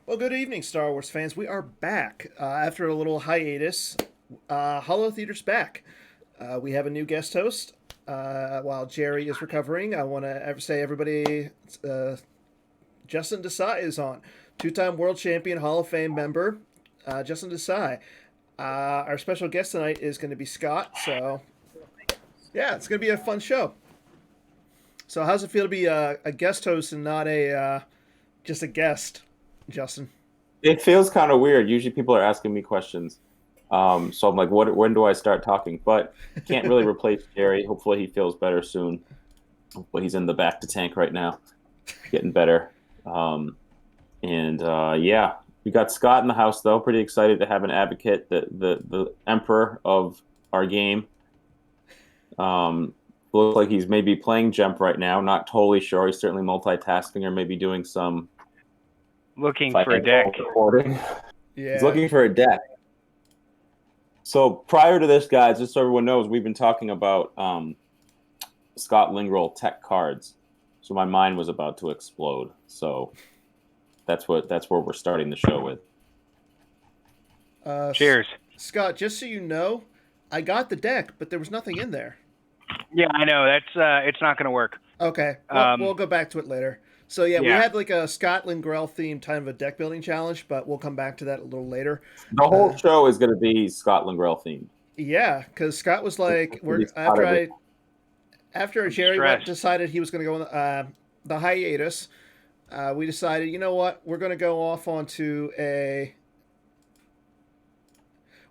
Well, good evening, Star Wars fans. We are back after a little hiatus. Holotheatre's back. We have a new guest host. While Jerry is recovering, I want to say everybody, Justin Desai is on. Two-time world champion, Hall of Fame member, Justin Desai. Our special guest tonight is going to be Scott. So, yeah, it's going to be a fun show. So, how's it feel to be a guest host and not a just a guest? Justin. It feels kind of weird. Usually people are asking me questions. So I'm like, when do I start talking? But can't really replace Jerry. Hopefully he feels better soon. Hopefully he's in the back to tank right now, getting better. Yeah, we got Scott in the house though. Pretty excited to have an advocate, the emperor of our game. Looks like he's maybe playing Jump right now. Not totally sure. He's certainly multitasking or maybe doing some looking for a deck. Recording. Yeah. He's looking for a deck. So prior to this, guys, just so everyone knows, we've been talking about Scott Lingrell tech cards. So my mind was about to explode. So that's where we're starting the show with. Cheers. Scott, just so you know, I got the deck, but there was nothing in there. Yeah, I know. That's it's not going to work. Okay. We'll go back to it later. So, yeah, we had like a Scott Lingrell themed kind of a deck building challenge, but we'll come back to that a little later. The whole show is going to be Scott Lingrell themed. Yeah, because Scott was like, after Jerry decided he was going to go on the hiatus, we decided, you know what, we're going to go off onto we're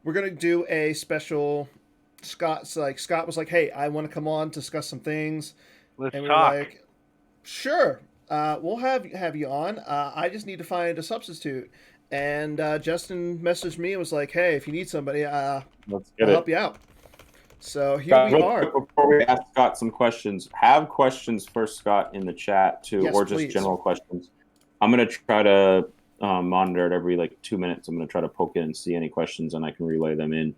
going to do a special. Scott was like, hey, I want to come on, discuss some things. Let's and we talk. were like, sure. We'll have you on. I just need to find a substitute. And Justin messaged me and was like, hey, if you need somebody, I'll help you out. So here we are. Before we ask Scott some questions, have questions for Scott in the chat too, yes, or just please. General questions. I'm going to try to monitor it every 2 minutes. I'm going to try to poke in and see any questions, and I can relay them in.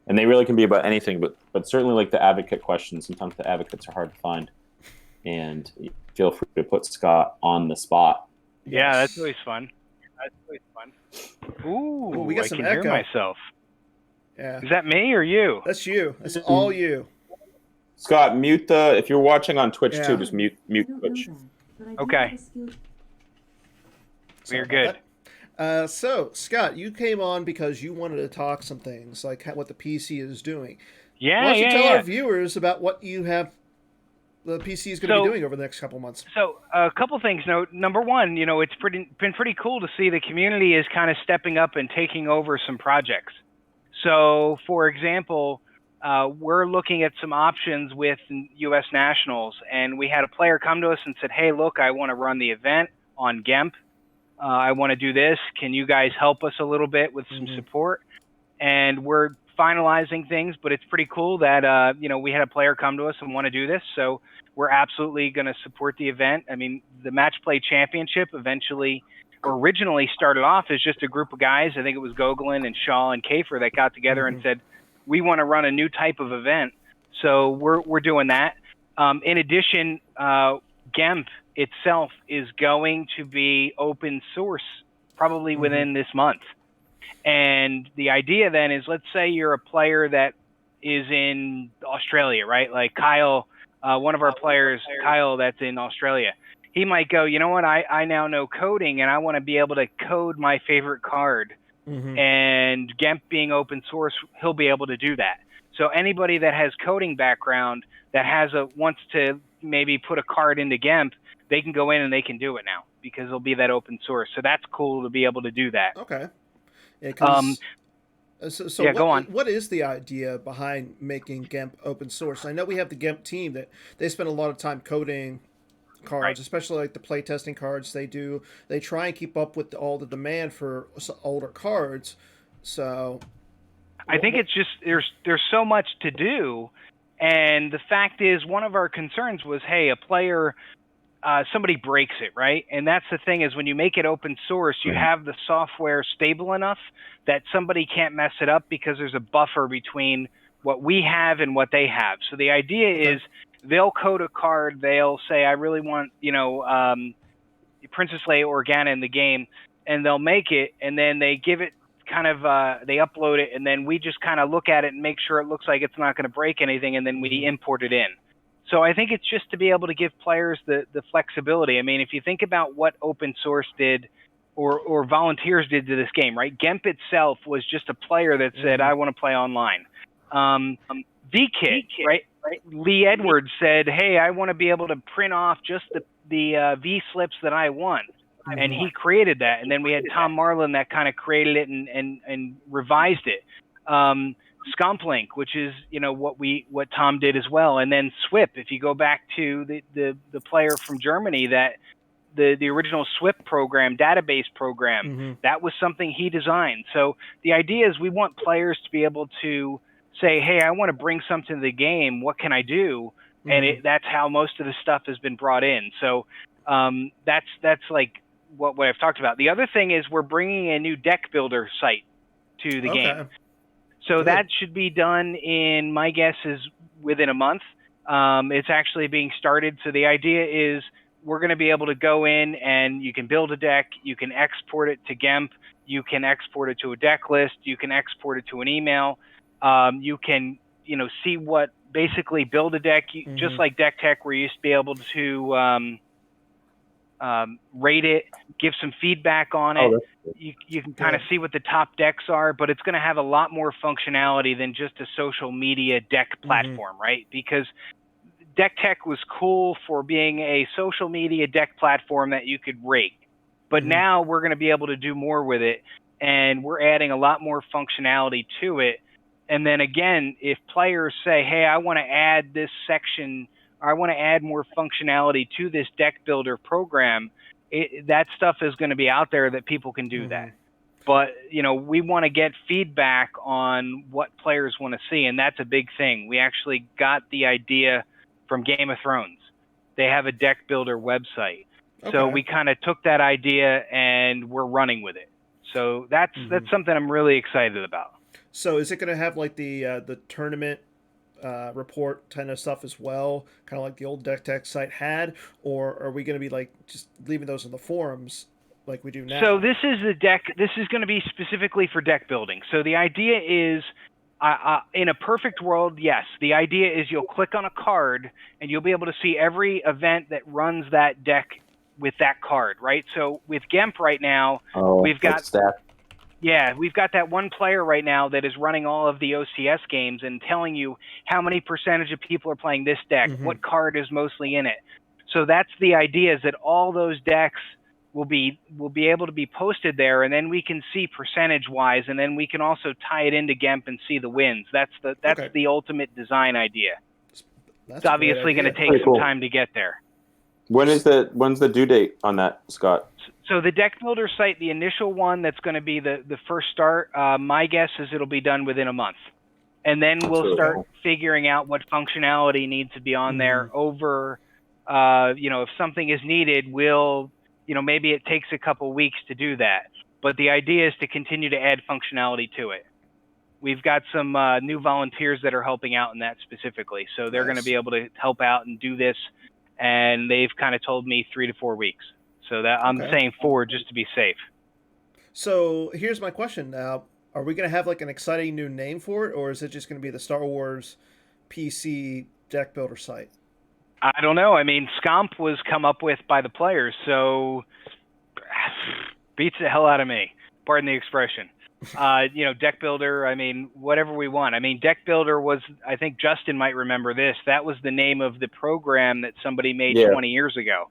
And they really can be about anything, but certainly like the advocate questions. Sometimes the advocates are hard to find. And feel free to put Scott on the spot. Yeah, that's always fun. Ooh, we got I some can echo. hear myself. Yeah. Is that me or you? That's you. That's all you. Scott, mute if you're watching on Twitch too, just mute Twitch. Okay. We're good. So, Scott, you came on because you wanted to talk some things, like what the PC is doing. Yeah, Why don't you tell yeah. our viewers about what you have the PC is going to be doing over the next couple months? So a couple things. Number one, it's been pretty cool to see the community is kind of stepping up and taking over some projects. So, for example, we're looking at some options with U.S. Nationals, and we had a player come to us and said, hey, look, I want to run the event on GEMP. I want to do this. Can you guys help us a little bit with some support? And we're finalizing things, but it's pretty cool that, we had a player come to us and want to do this. So we're absolutely going to support the event. I mean, the Match Play Championship originally started off as just a group of guys. I think it was Gogolin and Shaw and Kafer that got together and said, we want to run a new type of event. So we're doing that. In addition, GEMP itself is going to be open source probably within this month. And the idea then is, let's say you're a player that is in Australia, right? Like Kyle, one of our players, Kyle, that's in Australia. He might go, you know what, I now know coding and I want to be able to code my favorite card. And GEMP being open source, he'll be able to do that. So anybody that has coding background that wants to maybe put a card into GEMP, they can go in and they can do it now because it'll be that open source. So that's cool to be able to do that. Okay. Yeah, go on. What is the idea behind making GEMP open source? I know we have the GEMP team that they spend a lot of time coding cards, especially like the playtesting cards they do. They try and keep up with all the demand for older cards. So I think it's just there's so much to do. And the fact is, one of our concerns was, hey, a player, somebody breaks it, right? And that's the thing is when you make it open source, you have the software stable enough that somebody can't mess it up because there's a buffer between what we have and what they have. So the idea is they'll code a card. They'll say, I really want, Princess Leia Organa in the game. and they'll make it, and then they give it kind of they upload it, and then we just kind of look at it and make sure it looks like it's not going to break anything, and then we import it in. So I think it's just to be able to give players the flexibility. I mean, if you think about what open source did or volunteers did to this game, right? GEMP itself was just a player that said, I want to play online. VKit, right? Lee Edwards said, hey, I want to be able to print off just the V slips that I want. And he created that. And then we had Tom Marlin that kind of created it and revised it. Scomplink, which is, you know, what Tom did as well. And then SWIP, if you go back to the player from Germany, that the original SWIP program, database program, that was something he designed. So the idea is we want players to be able to say, hey, I want to bring something to the game. What can I do? And that's how most of the stuff has been brought in. So that's like what I've talked about. The other thing is we're bringing a new deck builder site to the game. So that should be done in, my guess is within a month. It's actually being started. So the idea is we're going to be able to go in and you can build a deck. You can export it to GEMP. You can export it to a deck list. You can export it to an email. You can, you know, see what basically build a deck, just like Deck Tech, where you used to be able to rate it, give some feedback on it. You can kind of see what the top decks are, but it's going to have a lot more functionality than just a social media deck platform, right? Because Deck Tech was cool for being a social media deck platform that you could rate. But now we're going to be able to do more with it, and we're adding a lot more functionality to it. And then again, if players say, hey, I want to add this section, or I want to add more functionality to this deck builder program, that stuff is going to be out there that people can do that. But, you know, we want to get feedback on what players want to see, and that's a big thing. We actually got the idea from Game of Thrones. They have a deck builder website. So we kind of took that idea and we're running with it. So that's something I'm really excited about. So is it going to have like the tournament report kind of stuff as well, kind of like the old Deck Tech site had, or are we going to be like just leaving those in the forums like we do now? So this is the deck. This is going to be specifically for deck building. So the idea is, in a perfect world, yes, the idea is you'll click on a card and you'll be able to see every event that runs that deck with that card, right? So with GEMP right now, we've got we've got that one player right now that is running all of the OCS games and telling you how many percentage of people are playing this deck, what card is mostly in it. So that's the idea, is that all those decks will be able to be posted there, and then we can see percentage-wise, and then we can also tie it into GEMP and see the wins. That's the ultimate design idea. It's obviously going to take some time to get there. When's the due date on that, Scott? So the deck builder site, the initial one that's going to be the first start, my guess is it'll be done within a month. And then we'll start figuring out what functionality needs to be on there over, you know, if something is needed, we'll, you know, maybe it takes a couple weeks to do that. But the idea is to continue to add functionality to it. We've got some new volunteers that are helping out in that specifically. So they're going to be able to help out and do this. And they've kind of told me 3 to 4 weeks. So that I'm saying 4 just to be safe. So here's my question now. Are we going to have like an exciting new name for it, or is it just going to be the Star Wars PC deck builder site? I don't know. I mean, Scomp was come up with by the players, so beats the hell out of me. Pardon the expression. You know, deck builder, I mean, whatever we want. I mean, deck builder was, I think Justin might remember this, that was the name of the program that somebody made 20 years ago.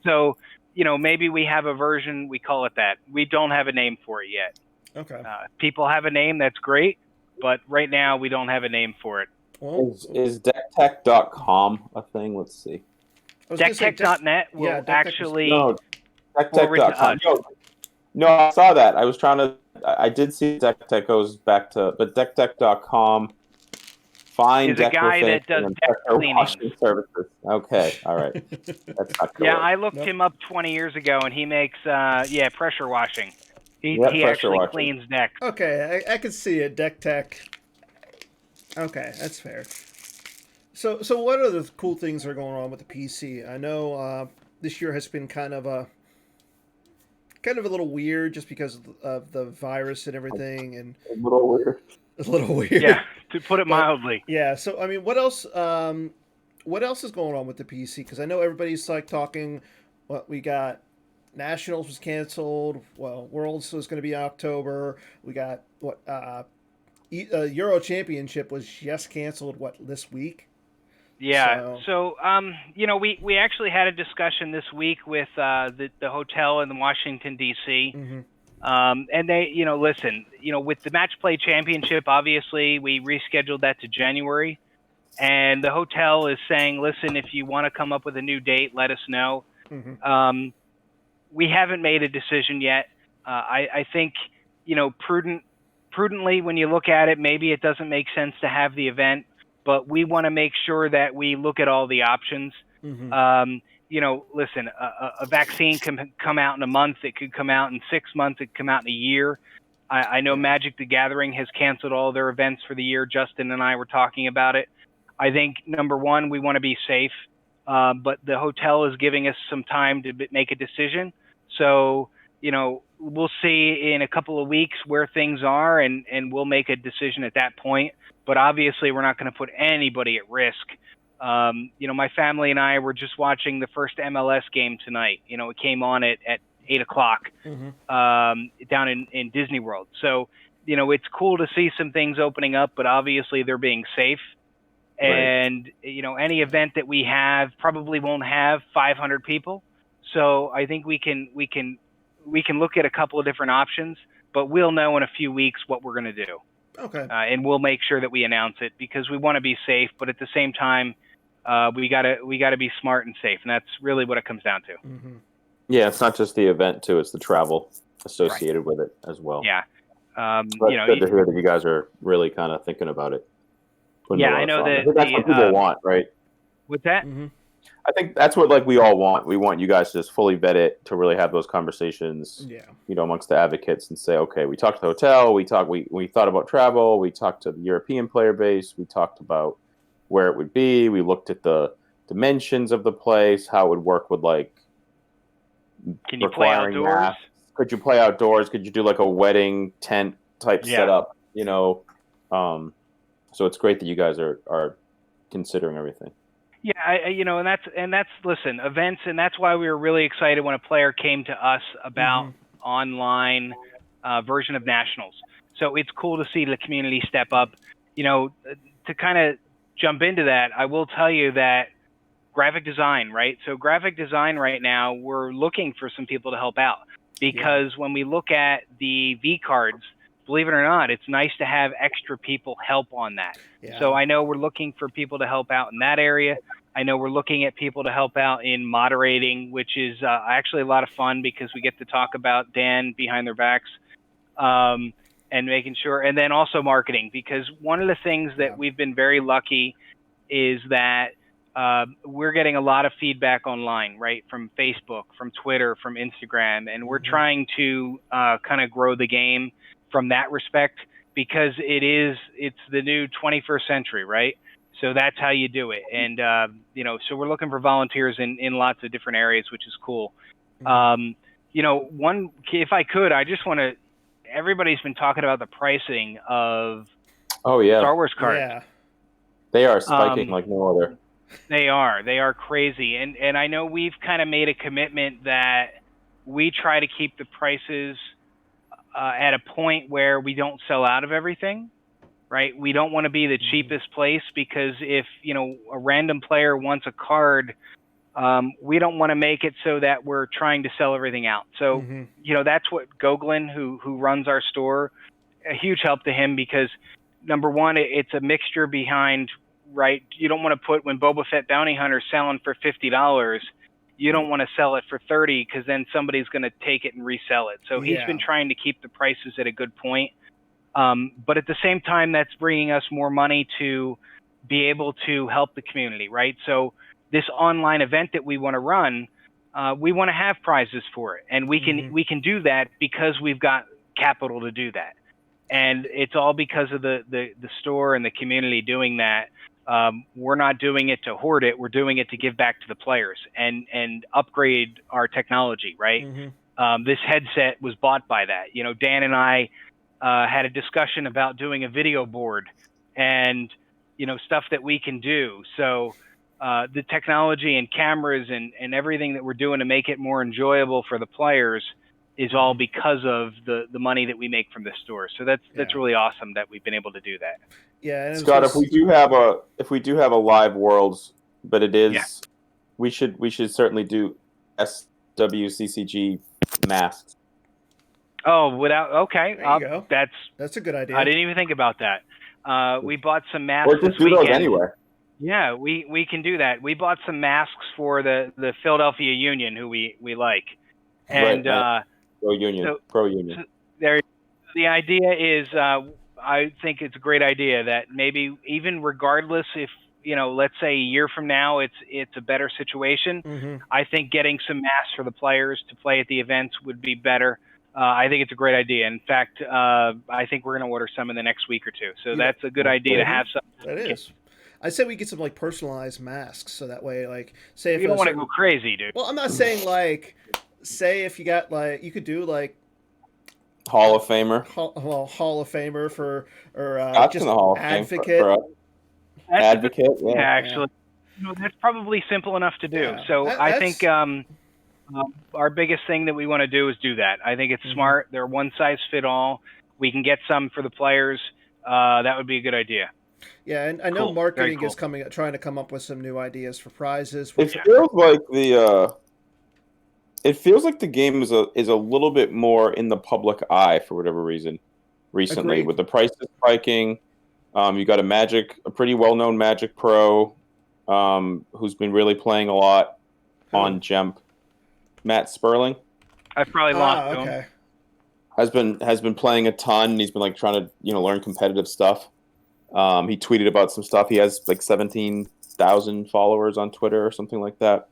So, you know, maybe we have a version, we call it that. We don't have a name for it yet. Okay. People have a name, that's great, but right now we don't have a name for it. Well, is decktech.com a thing? Let's see. Decktech.net will actually decktech.com. to us. No, I saw that. I was trying to. I did see Deck Tech goes back to, but decktech.com. Find is a guy that does deck cleaning services. Okay, all right. That's not yeah, I looked him up 20 years ago, and he makes pressure washing. He actually cleans decks. Okay, I can see it. Deck Tech. Okay, that's fair. So what other cool things are going on with the PC? I know this year has been kind of a kind of a little weird just because of the virus and everything, and A little weird. it's a little weird. Yeah, to put it But, mildly. yeah. So I mean, what else? What else is going on with the PC? Because I know everybody's like talking. What we got? Nationals was canceled. Well, Worlds was going to be October. We got what? Euro Championship was just canceled. What, this week? Yeah. So, we actually had a discussion this week with the hotel in Washington D.C. Mm-hmm. And they, listen, with the match play championship, obviously we rescheduled that to January, and the hotel is saying, listen, if you want to come up with a new date, let us know. Mm-hmm. We haven't made a decision yet. I think, prudently, when you look at it, maybe it doesn't make sense to have the event, but we want to make sure that we look at all the options. Mm-hmm. Listen, a vaccine can come out in a month. It could come out in 6 months. It could come out in a year. I know Magic the Gathering has canceled all their events for the year. Justin and I were talking about it. I think, number one, we want to be safe, but the hotel is giving us some time to make a decision. So, we'll see in a couple of weeks where things are, and we'll make a decision at that point. But obviously, we're not going to put anybody at risk. My family and I were just watching the first MLS game tonight. It came on at 8 o'clock down in Disney World. So, it's cool to see some things opening up, but obviously they're being safe. Right. And, any event that we have probably won't have 500 people. So I think we can look at a couple of different options, but we'll know in a few weeks what we're going to do. Okay. And we'll make sure that we announce it because we want to be safe, but at the same time, we gotta be smart and safe, and that's really what it comes down to. Mm-hmm. Yeah, it's not just the event too; it's the travel associated with it as well. Yeah. It's good to hear that you guys are really kind of thinking about it. Yeah, I know that. I think that's what people want, right? With that. Mm-hmm. I think that's what we all want. We want you guys to just fully vet it, to really have those conversations, amongst the advocates, and say, okay, we talked to the hotel, we thought about travel, we talked to the European player base, we talked about where it would be, we looked at the dimensions of the place, how it would work with can you play outdoors? Masks. Could you play outdoors? Could you do like a wedding tent type setup? So it's great that you guys are considering everything. Yeah, and that's listen, events, and that's why we were really excited when a player came to us about online version of Nationals. So it's cool to see the community step up. To kind of jump into that, I will tell you that graphic design, right? So graphic design right now, we're looking for some people to help out because when we look at the V cards, believe it or not, it's nice to have extra people help on that. Yeah. So I know we're looking for people to help out in that area. I know we're looking at people to help out in moderating, which is actually a lot of fun because we get to talk about Dan behind their backs and making sure. And then also marketing, because one of the things that we've been very lucky is that we're getting a lot of feedback online, right? From Facebook, from Twitter, from Instagram. And we're trying to kind of grow the game from that respect, because it's the new 21st century, right? So that's how you do it. And, so we're looking for volunteers in lots of different areas, which is cool. If I could, I just want to, everybody's been talking about the pricing of Star Wars cards. Yeah. They are spiking like no other. They are crazy. And I know we've kind of made a commitment that we try to keep the prices at a point where we don't sell out of everything, right? We don't want to be the cheapest place, because if, a random player wants a card, we don't want to make it so that we're trying to sell everything out. So, that's what Goglin, who runs our store, a huge help to him, because number one, it's a mixture behind, right? You don't want to put, when Boba Fett Bounty Hunter's selling for $50, you don't want to sell it for $30, because then somebody's going to take it and resell it. So he's been trying to keep the prices at a good point. But at the same time, that's bringing us more money to be able to help the community, right? So this online event that we want to run, we want to have prizes for it. And we can do that because we've got capital to do that. And it's all because of the store and the community doing that. We're not doing it to hoard it. We're doing it to give back to the players and upgrade our technology, right? This headset was bought by that. You know, Dan and I had a discussion about doing a video board and, you know, stuff that we can do. So the technology and cameras and everything that we're doing to make it more enjoyable for the players is all because of the money that we make from the store. So that's really awesome that we've been able to do that. Yeah, and Scott, if we do have a live Worlds, but it is, we should certainly do SWCCG masks. Oh, okay. There you go. That's a good idea. I didn't even think about that. We bought some masks Or just this do weekend. those anyway. Yeah, we can do that. We bought some masks for the Philadelphia Union, who we like, and pro union. So the idea is, I think it's a great idea that maybe even regardless if, you know, let's say a year from now it's a better situation. I think getting some masks for the players to play at the events would be better. I think it's a great idea. In fact, I think we're going to order some in the next week or two. So that's a good idea to have some. That is. I say we get some like personalized masks, so that way, like, say if you don't want to go crazy, dude. Well, I'm not saying like, say if you got like, you could do like Hall of Famer. Hall of Famer or just Hall of advocate. For advocate. Yeah. Actually, you know, that's probably simple enough to do. Yeah. So I think our biggest thing that we want to do is do that. I think it's smart. They're one size fit all. We can get some for the players. That would be a good idea. Yeah, and I know marketing is trying to come up with some new ideas for prizes. It feels like the game is a little bit more in the public eye for whatever reason recently. Agreed. With the prices spiking. You got a pretty well-known Magic Pro, who's been really playing a lot on Gemp. Matt Sperling. I've probably lost to him. Has been playing a ton. He's been like trying to learn competitive stuff. He tweeted about some stuff. He has like 17,000 followers on Twitter or something like that.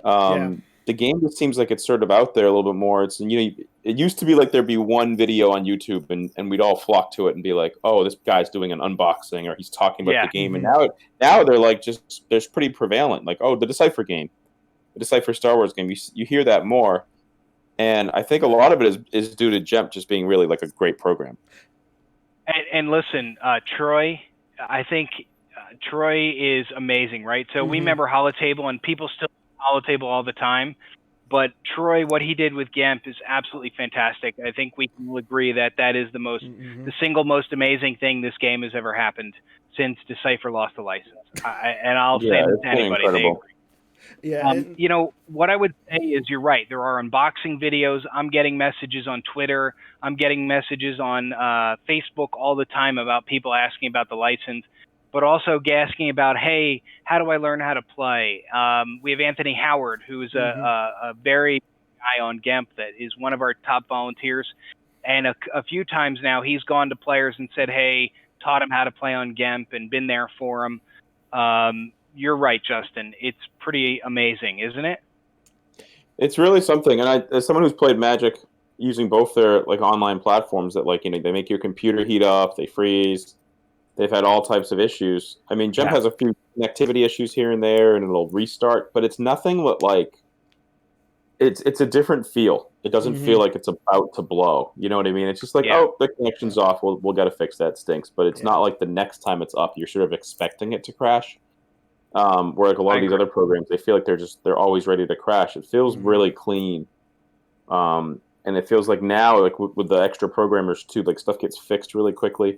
The game just seems like it's sort of out there a little bit more. It's it used to be like there'd be one video on YouTube and we'd all flock to it and be like, oh, this guy's doing an unboxing or he's talking about the game. And now they're like there's pretty prevalent, like, oh, the Decipher game, the Decipher Star Wars game. You hear that more, and I think a lot of it is due to Gemp just being really like a great program. And listen, Troy, I think Troy is amazing, right? So we remember Holotheatre, and people still Holotheatre all the time. But Troy, what he did with Gemp is absolutely fantastic. I think we can agree that is the single most amazing thing this game has ever happened since Decipher lost the license. And I'll say this to anybody. They agree. Yeah. You know, what I would say is you're right. There are unboxing videos. I'm getting messages on Twitter. I'm getting messages on Facebook all the time about people asking about the license, but also asking about, hey, how do I learn how to play? We have Anthony Howard, who is a very guy on Gemp that is one of our top volunteers. And a few times now he's gone to players and said, hey, taught him how to play on Gemp and been there for him. You're right, Justin. It's pretty amazing, isn't it? It's really something. And as someone who's played Magic using both their like online platforms that they make your computer heat up, they freeze. They've had all types of issues. I mean, Gemp has a few connectivity issues here and there, and it'll restart, but it's nothing but like it's a different feel. It doesn't feel like it's about to blow. You know what I mean? It's just like, oh, the connection's off. We'll got to fix that. Stinks. But it's not like the next time it's up, you're sort of expecting it to crash. Where like a lot of these other programs, they feel like they're always ready to crash. It feels really clean, and it feels like now, like with the extra programmers too, like stuff gets fixed really quickly.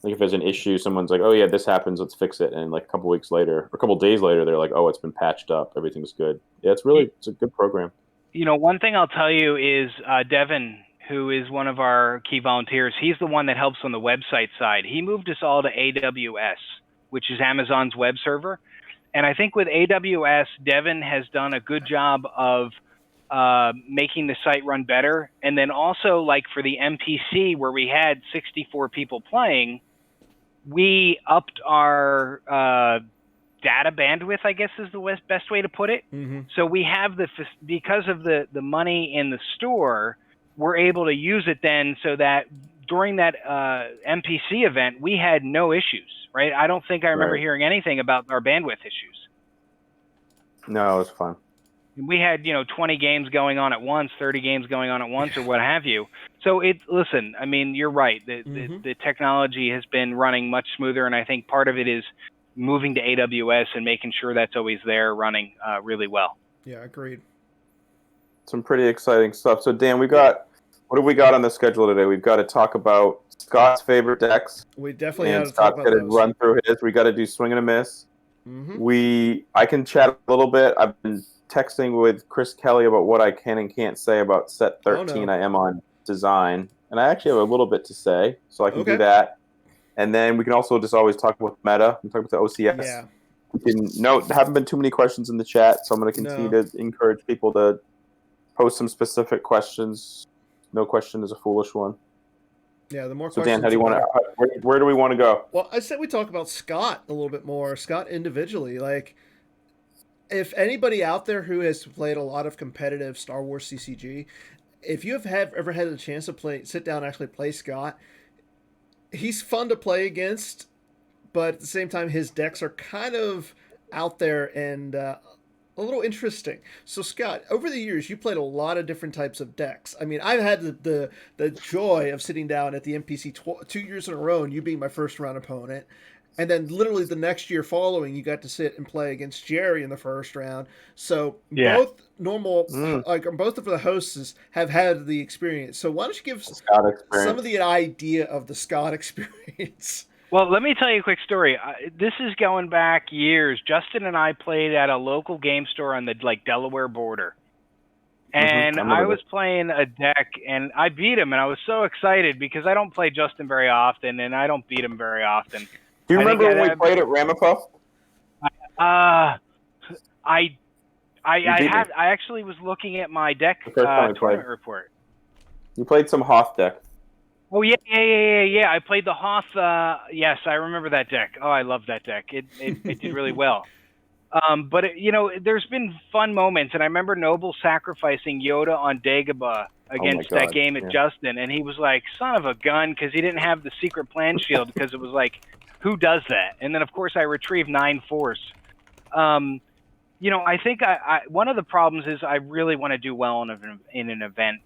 Like if there's an issue, someone's like, "Oh yeah, this happens. Let's fix it." And like a couple weeks later, or a couple days later, they're like, "Oh, it's been patched up. Everything's good." Yeah, it's a good program. You know, one thing I'll tell you is Devin, who is one of our key volunteers, he's the one that helps on the website side. He moved us all to AWS, which is Amazon's web server. And I think with AWS, Devin has done a good job of making the site run better. And then also, like for the MPC, where we had 64 people playing, we upped our data bandwidth, I guess is the best way to put it. So we have because of the money in the store, we're able to use it then so that during that MPC event, we had no issues. Right? I don't think I remember hearing anything about our bandwidth issues. No, it was fun. we had 20 games going on at once, 30 games going on at once, or what have you. So listen, I mean, you're right. The technology has been running much smoother, and I think part of it is moving to AWS and making sure that's always there running really well. Yeah, agreed. Some pretty exciting stuff. So Dan, what have we got on the schedule today? We've got to talk about Scott's favorite decks. We definitely and have to talk Scott's about going to those. run through his. We got to do swing and a miss. I can chat a little bit. I've been texting with Chris Kelly about what I can and can't say about set 13. Oh, no. I am on design, and I actually have a little bit to say, so I can Okay. do that. And then we can also just always talk about meta and talk about the OCS. Yeah. There haven't been too many questions in the chat, so I'm going to continue to encourage people to post some specific questions. No question is a foolish one. Yeah, the more so questions. Dan, how do you want to? Where do we want to go? Well, I said we talk about Scott a little bit more. Scott individually, like, if anybody out there who has played a lot of competitive Star Wars CCG, if you have ever had the chance to sit down and actually play Scott, he's fun to play against, but at the same time, his decks are kind of out there and a little interesting. So Scott, over the years, you played a lot of different types of decks. I mean, I've had the joy of sitting down at the NPC 2 years in a row and you being my first round opponent. And then literally the next year following, you got to sit and play against Jerry in the first round. So both both of the hosts have had the experience. So why don't you give some of the idea of the Scott experience? Well, let me tell you a quick story. This is going back years. Justin and I played at a local game store on the Delaware border. And I was playing a deck, and I beat him, and I was so excited because I don't play Justin very often, and I don't beat him very often. Do you remember when we played at Ramapo? I actually was looking at my deck tournament report. You played some Hoth deck. Oh, yeah. I played the Hoth. Yes, I remember that deck. Oh, I love that deck. It did really well. But, there's been fun moments. And I remember Noble sacrificing Yoda on Dagobah against that game at Justin. And he was like, son of a gun, because he didn't have the secret plan shield because it was like, who does that? And then, of course, I retrieved 9 force. I think one of the problems is I really want to do well in an event,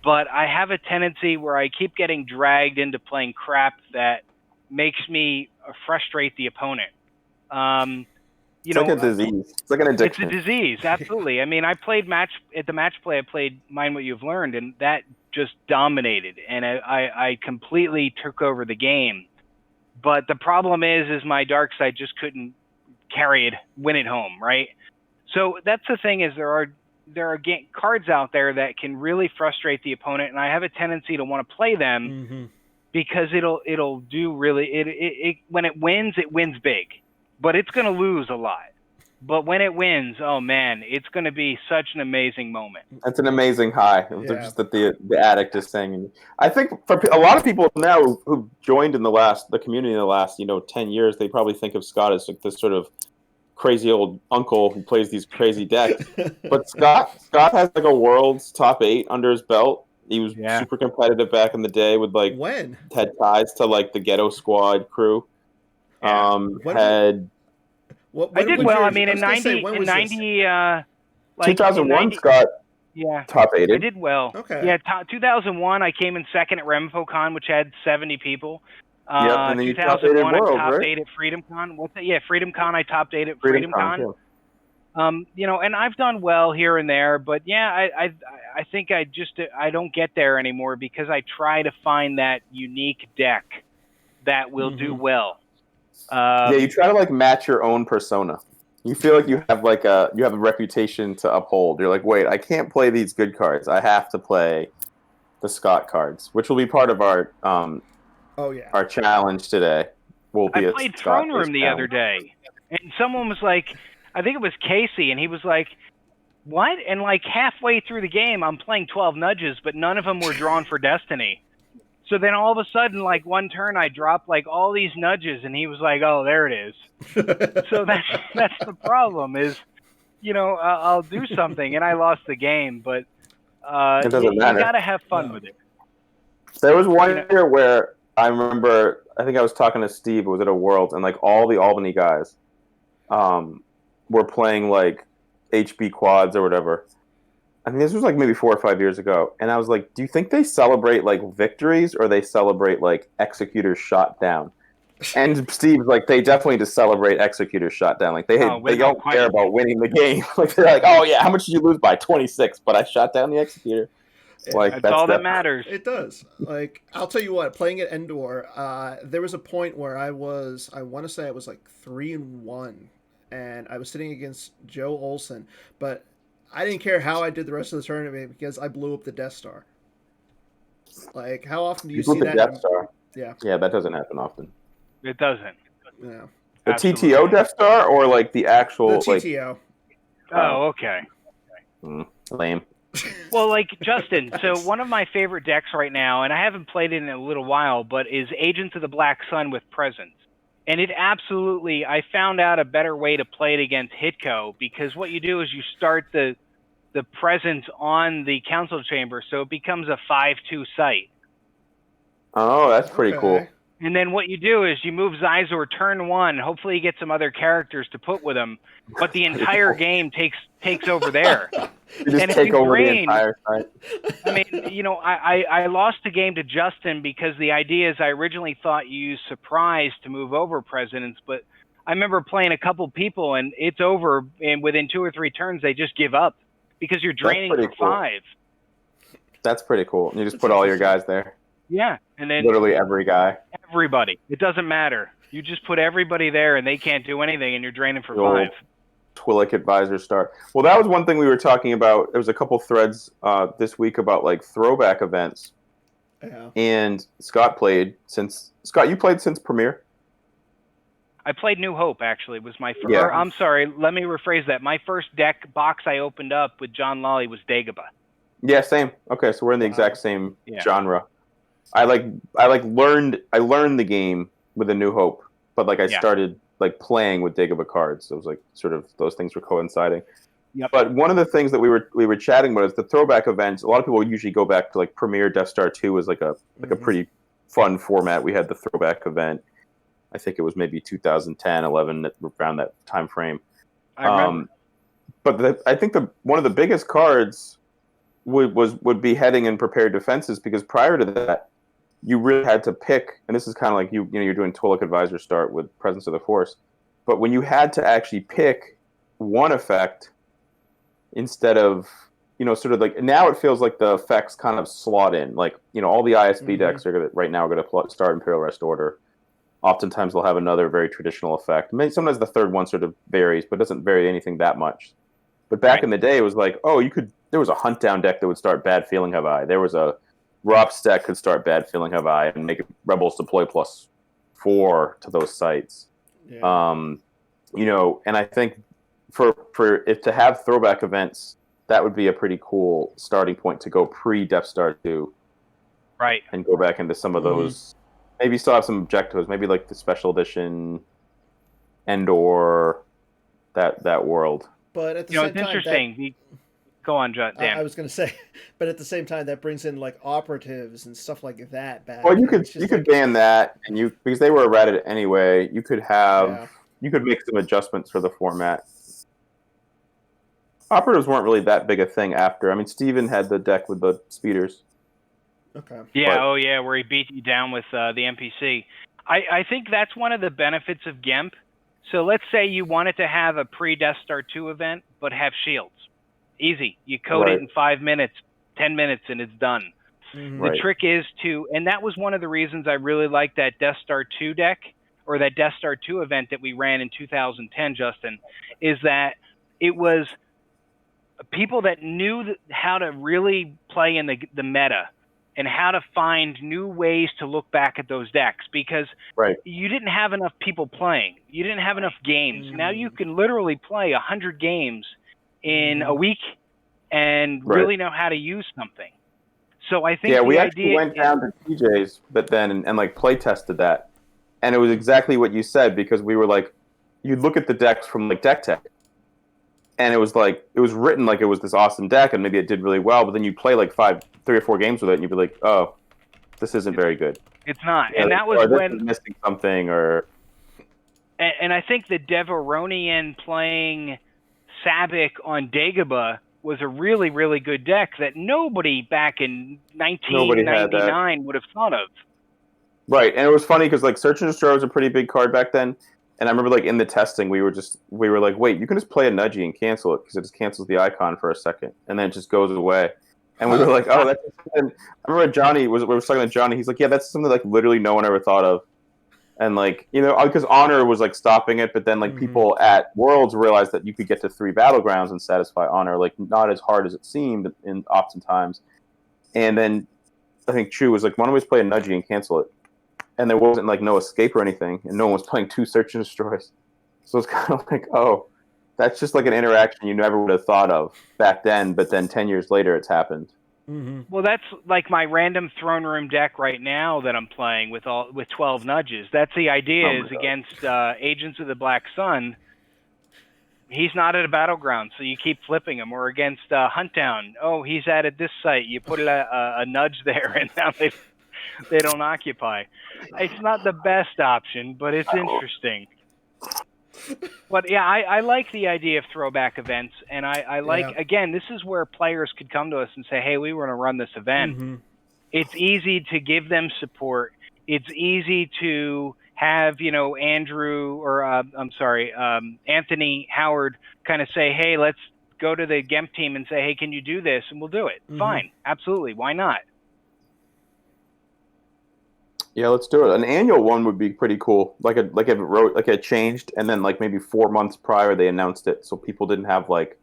but I have a tendency where I keep getting dragged into playing crap that makes me frustrate the opponent. It's like a disease. It's like an addiction. It's a disease, absolutely. I mean, I played at the match play. I played Mind What You've Learned, and that just dominated, and I completely took over the game. But the problem is my dark side just couldn't win it home, right? So that's the thing is there are cards out there that can really frustrate the opponent, and I have a tendency to want to play them because it'll do really it when it wins big, but it's going to lose a lot. But when it wins, oh man, it's going to be such an amazing moment. That's an amazing high. Just that the addict is saying. I think for a lot of people now who've joined the community in the last 10 years, they probably think of Scott as like this sort of crazy old uncle who plays these crazy decks. But Scott has like a world's top 8 under his belt. He was super competitive back in the day with had ties to like the Ghetto Squad crew. I did well. I mean, in 2001, Scott top 8. I did well. Okay. Yeah, 2001, I came in second at RempoCon, which had 70 people. And then 2001, I World, topped right? 8 at FreedomCon. What's that? Yeah, FreedomCon, I topped 8 at FreedomCon. And I've done well here and there, but I think I don't get there anymore because I try to find that unique deck that will do well. You try to like match your own persona. You feel like you have a reputation to uphold. You're like, wait, I can't play these good cards. I have to play the Scott cards, which will be part of our our challenge today. I played Throne Room the other day, and someone was like, I think it was Casey, and he was like, what? And like halfway through the game, I'm playing 12 nudges, but none of them were drawn for Destiny. So then all of a sudden, like one turn, I dropped like all these nudges, and he was like, "Oh, there it is." So that's the problem. Is I'll do something, and I lost the game, but it doesn't matter. You gotta have fun with it. There was one year where I remember. I think I was talking to Steve. It was at a World, and like all the Albany guys, were playing like HB quads or whatever. I mean, this was like maybe 4 or 5 years ago, and I was like, do you think they celebrate like victories or they celebrate like executors shot down? And Steve's like, they definitely just celebrate executors shot down. Like they don't care about winning the game. Like they're like, oh yeah, how much did you lose by? 26, but I shot down the executor. Yeah, Like that's all that matters. It does. Like I'll tell you what, playing at Endor, there was a point where I want to say I was like 3-1, and I was sitting against Joe Olson, but I didn't care how I did the rest of the tournament because I blew up the Death Star. Like, how often do you see that? Death Star. Yeah, that doesn't happen often. It doesn't. Yeah. The TTO Death Star or like the actual the TTO. Oh, okay. Lame. Well, like Justin, so one of my favorite decks right now, and I haven't played it in a little while, but is Agents of the Black Sun with Presence. And it absolutely, I found out a better way to play it against Hitco, because what you do is you start the Presence on the Council Chamber, so it becomes a 5-2 site. Oh, that's pretty cool. And then what you do is you move Zizor turn 1. Hopefully you get some other characters to put with him, but the entire game takes over there. You just take over the entire site. I mean, you know, I lost the game to Justin because the idea is I originally thought you used surprise to move over Presidents, but I remember playing a couple people and it's over, and within 2 or 3 turns they just give up because you're draining for cool. 5. That's pretty cool. You just put all your guys there. Yeah, and then literally every guy. Everybody. It doesn't matter. You just put everybody there, and they can't do anything, and you're draining for 5. Twillick advisor start. Well, that was one thing we were talking about. There was a couple threads this week about like throwback events. Yeah. And Scott, you played since Premiere? I played New Hope, actually. It was my first. Yeah. I'm sorry. Let me rephrase that. My first deck box I opened up with John Lawley was Dagobah. Yeah, same. Okay, so we're in the exact same genre. I learned the game with A New Hope, but like I started like playing with Dagobah cards. So it was like sort of those things were coinciding. Yep. But one of the things that we were chatting about is the throwback events. A lot of people usually go back to like Premiere. Death Star 2 was like a pretty fun format. We had the throwback event. I think it was maybe 2010, 11, around that time frame. I remember. But I think one of the biggest cards would be heading and prepared defenses, because prior to that, you really had to pick, and this is kind of like you're doing Twillick Advisor start with Presence of the Force, but when you had to actually pick one effect instead of, sort of like, now it feels like the effects kind of slot in, like, all the ISB decks are right now going to start Imperial Rest Order. Oftentimes they'll have another very traditional effect. Sometimes the third one sort of varies, but doesn't vary anything that much. But back in the day, it was like, there was a Hunt Down deck that would start Bad Feeling Have I. There was a Rops deck could start Bad Feeling Have I and make Rebels deploy +4 to those sites. Yeah. And I think for if to have throwback events, that would be a pretty cool starting point to go pre-Death Star 2. Right. And go back into some of those. Maybe still have some objectives. Maybe like the Special Edition Endor, that world. But at the same it's time, interesting. Go on, Dan. I was going to say, but at the same time, that brings in like operatives and stuff like that back. Well, you could ban that, and because they were errated anyway. You could make some adjustments for the format. Operatives weren't really that big a thing after. I mean, Steven had the deck with the speeders. Okay. Yeah. Where he beat you down with the NPC. I think that's one of the benefits of GIMP. So let's say you wanted to have a pre-Death Star 2 event, but have shields. Easy. You code it in 5 minutes, 10 minutes, and it's done. The trick is and that was one of the reasons I really liked that Death Star 2 deck, or that Death Star 2 event that we ran in 2010, Justin, is that it was people that knew how to really play in the meta and how to find new ways to look back at those decks, because you didn't have enough people playing. You didn't have enough games. Now you can literally play 100 games in a week and really know how to use something. So I think we actually went down to TJ's, but then and like play tested that, and it was exactly what you said, because we were like, you'd look at the decks from like Deck Tech, and it was written like it was this awesome deck, and maybe it did really well, but then you play like 3 or 4 games with it, and you'd be like, oh, this isn't very good. It's not, and that was when missing something, or. And I think the Devoronian playing Sabik on Dagobah was a really, really good deck that nobody back in Nobody had that. 1999 would have thought of. Right, and it was funny because like Search and Destroy was a pretty big card back then, and I remember like in the testing we were like, wait, you can just play a Nudgy and cancel it because it just cancels the icon for a second and then it just goes away, and we were like, oh, that's. And I remember we were talking to Johnny. He's like, yeah, that's something like literally no one ever thought of, and like because Honor was like stopping it, but then like people at Worlds realized that you could get to 3 battlegrounds and satisfy Honor, like not as hard as it seemed in oftentimes, and then I think Chu was like, why don't we just play a Nudgy and cancel it? And there wasn't like no escape or anything, and no one was playing 2 Search and Destroys. So it's kind of like, oh, that's just like an interaction you never would have thought of back then, but then 10 years later it's happened. Well, that's like my random throne room deck right now that I'm playing with 12 nudges. That's the idea is against Agents of the Black Sun. He's not at a battleground, so you keep flipping him. Or against Huntdown. Oh, he's at this site. You put a nudge there, and now they don't occupy. It's not the best option, but it's interesting. But yeah, I like the idea of throwback events, and I like, again, this is where players could come to us and say, hey, we want to run this event. It's easy to give them support. It's easy to have, Andrew or, Anthony Howard kind of say, hey, let's go to the GEMP team and say, hey, can you do this? And we'll do it. Fine. Absolutely. Why not? Yeah, let's do it. An annual one would be pretty cool. Like if it changed, and then like maybe 4 months prior they announced it, so people didn't have like,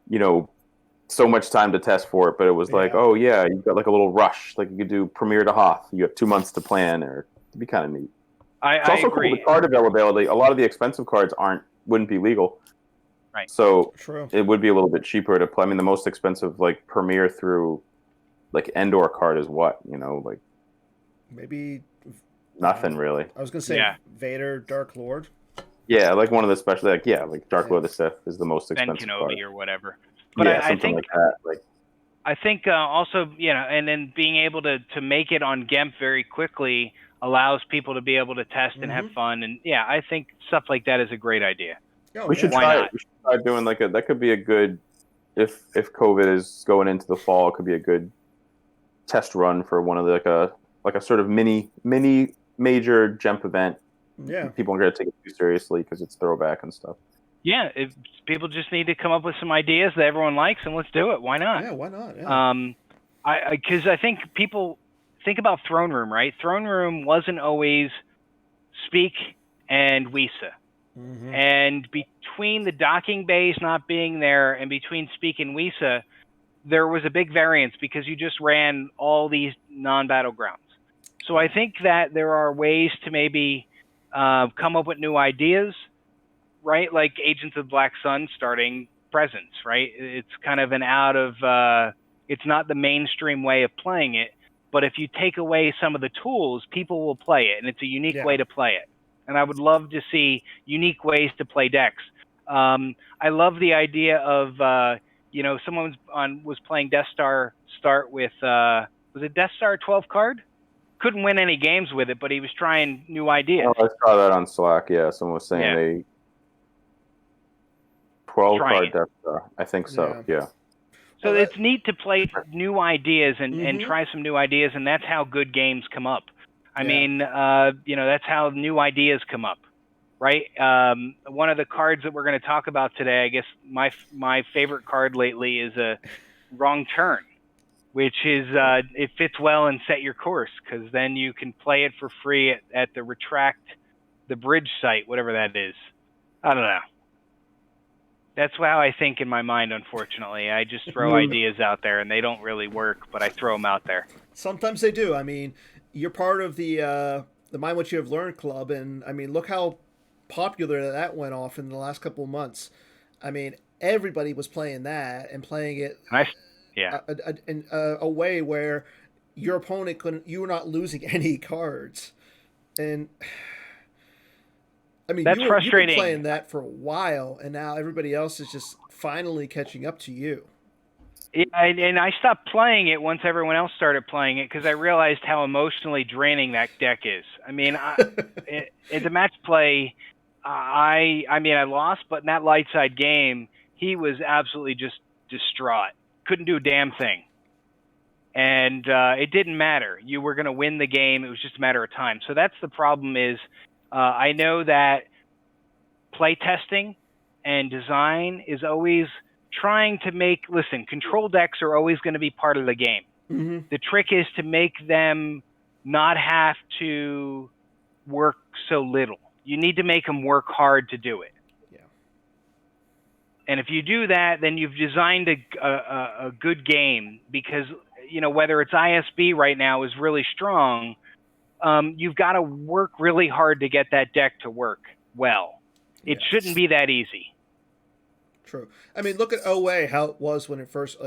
so much time to test for it. But it was like, oh yeah, you got like a little rush. Like you could do Premier to Hoth. You have 2 months to plan, or it'd be kind of neat. It's also agree. Cool. The card availability. A lot of the expensive cards wouldn't be legal. Right. So True. It would be a little bit cheaper to play. I mean, the most expensive like Premier through like Endor card is what, like. Maybe nothing really. I was gonna say Vader, Dark Lord. Yeah, like one of the special, like Dark Lord of the Sith is the most expensive Ben card. Kenobi or whatever. But I think like that. Like I think also and then being able to make it on GEMP very quickly allows people to be able to test and have fun. And I think stuff like that is a great idea. We should try it. We should try doing that could be a good if COVID is going into the fall. It could be a good test run for one of the like a sort of mini major GEMP event. Yeah. People aren't going to take it too seriously because it's throwback and stuff. Yeah, if people just need to come up with some ideas that everyone likes, and let's do it. Why not? Yeah, why not? Yeah. Because I think people think about Throne Room, right? Throne Room wasn't always Speak and Wisa. And between the docking bays not being there and between Speak and Wisa, there was a big variance because you just ran all these non-battlegrounds. So I think that there are ways to maybe come up with new ideas, right? Like Agents of Black Sun starting Presence, right? It's kind of an it's not the mainstream way of playing it, but if you take away some of the tools, people will play it, and it's a unique way to play it. And I would love to see unique ways to play decks. I love the idea of, someone was playing Death Star start with, was it Death Star 12 card? Couldn't win any games with it, but he was trying new ideas. Oh, I saw that on Slack. Yeah, someone was saying they 12 card Death Star. I think so. Yeah. So it's neat to play new ideas and try some new ideas, and that's how good games come up. I mean, that's how new ideas come up, right? One of the cards that we're going to talk about today, I guess my favorite card lately is a Wrong Turn, which is it fits well in Set Your Course, because then you can play it for free at the the bridge site, whatever that is. I don't know. That's how I think in my mind, unfortunately. I just throw ideas out there, and they don't really work, but I throw them out there. Sometimes they do. I mean, you're part of the Mind What You Have Learned club, and I mean, look how popular that went off in the last couple of months. I mean, everybody was playing that and playing it in a way where your opponent you were not losing any cards. And I mean, that's frustrating. You've been playing that for a while, and now everybody else is just finally catching up to you. Yeah, and I stopped playing it once everyone else started playing it because I realized how emotionally draining that deck is. I mean, the match play, I mean, I lost, but in that light side game, he was absolutely just distraught. Couldn't do a damn thing. And it didn't matter. You were going to win the game. It was just a matter of time. So that's the problem is I know that playtesting and design is always trying to make, listen, control decks are always going to be part of the game. Mm-hmm. The trick is to make them not have to work so little. You need to make them work hard to do it. Yeah. And if you do that, then you've designed a good game because, whether it's ISB right now is really strong, you've got to work really hard to get that deck to work well. It shouldn't be that easy. True. I mean, look at OA, how it was when it first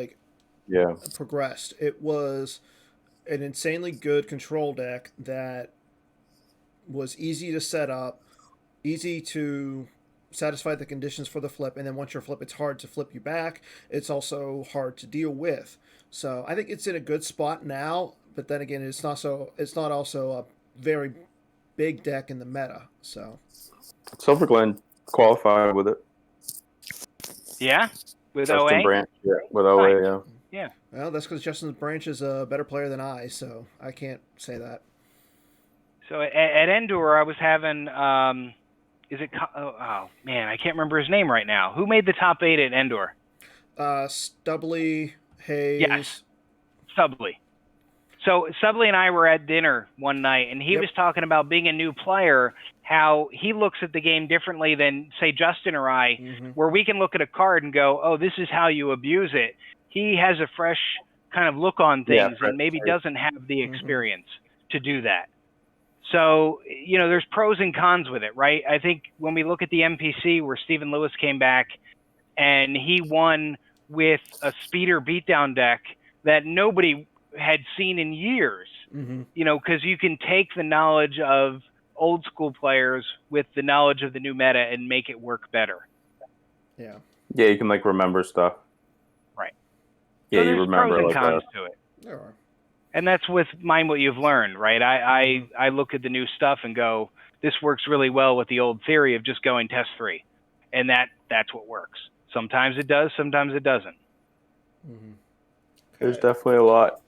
progressed. It was an insanely good control deck that was easy to set up, easy to satisfy the conditions for the flip, and then once you're flip, it's hard to flip you back. It's also hard to deal with. So I think it's in a good spot now, but then again, it's not also a very big deck in the meta. So Silver Glen qualified with it. Yeah, with Justin OA. Branch, with OA, Nice. yeah. Yeah. Well, that's because Justin Branch is a better player than I, so I can't say that. So at Endor, I was having, oh man, I can't remember his name right now. Who made the top 8 at Endor? Stubley, Hayes. Yes, Subley. So Subley and I were at dinner one night, and he was talking about being a new player, how he looks at the game differently than, say, Justin or I, where we can look at a card and go, oh, this is how you abuse it. He has a fresh kind of look on things and maybe doesn't have the experience to do that. So, there's pros and cons with it, right? I think when we look at the MPC where Stephen Lewis came back and he won with a speeder beatdown deck that nobody had seen in years, because you can take the knowledge of old school players with the knowledge of the new meta and make it work better. Yeah. Yeah, you can remember stuff. Right. Yeah, so you remember pros and cons to it. There are. And that's with mind what you've learned, right? I look at the new stuff and go, this works really well with the old theory of just going test 3. And that's what works. Sometimes it does, sometimes it doesn't. There's definitely a lot.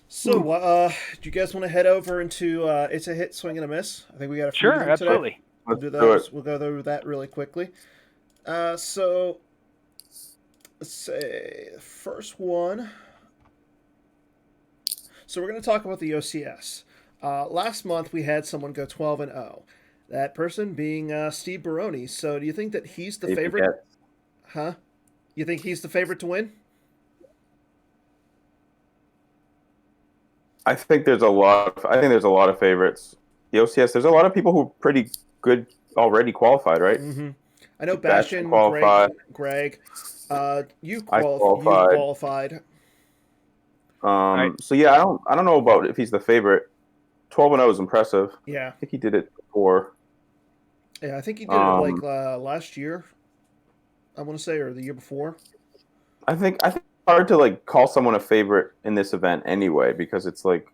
So, do you guys want to head over into It's a Hit, Swing and a Miss? I think we got a few of them absolutely. today. We'll do those. We'll go through that really quickly. So, let's say the first one. So we're going to talk about the OCS. Last month we had someone go 12-0. That person being Steve Baroni. So do you think that he's the favorite? Huh? You think he's the favorite to win? I think there's a lot of favorites. The OCS, there's a lot of people who are pretty good already qualified, right? I know Bastion qualified. Greg. You qualified. qualified. So yeah, I don't know about if he's the favorite. 12-0 is impressive. Yeah. I think he did it before. Yeah, I think he did it last year. I want to say, or the year before. I think it's hard to call someone a favorite in this event anyway, because it's it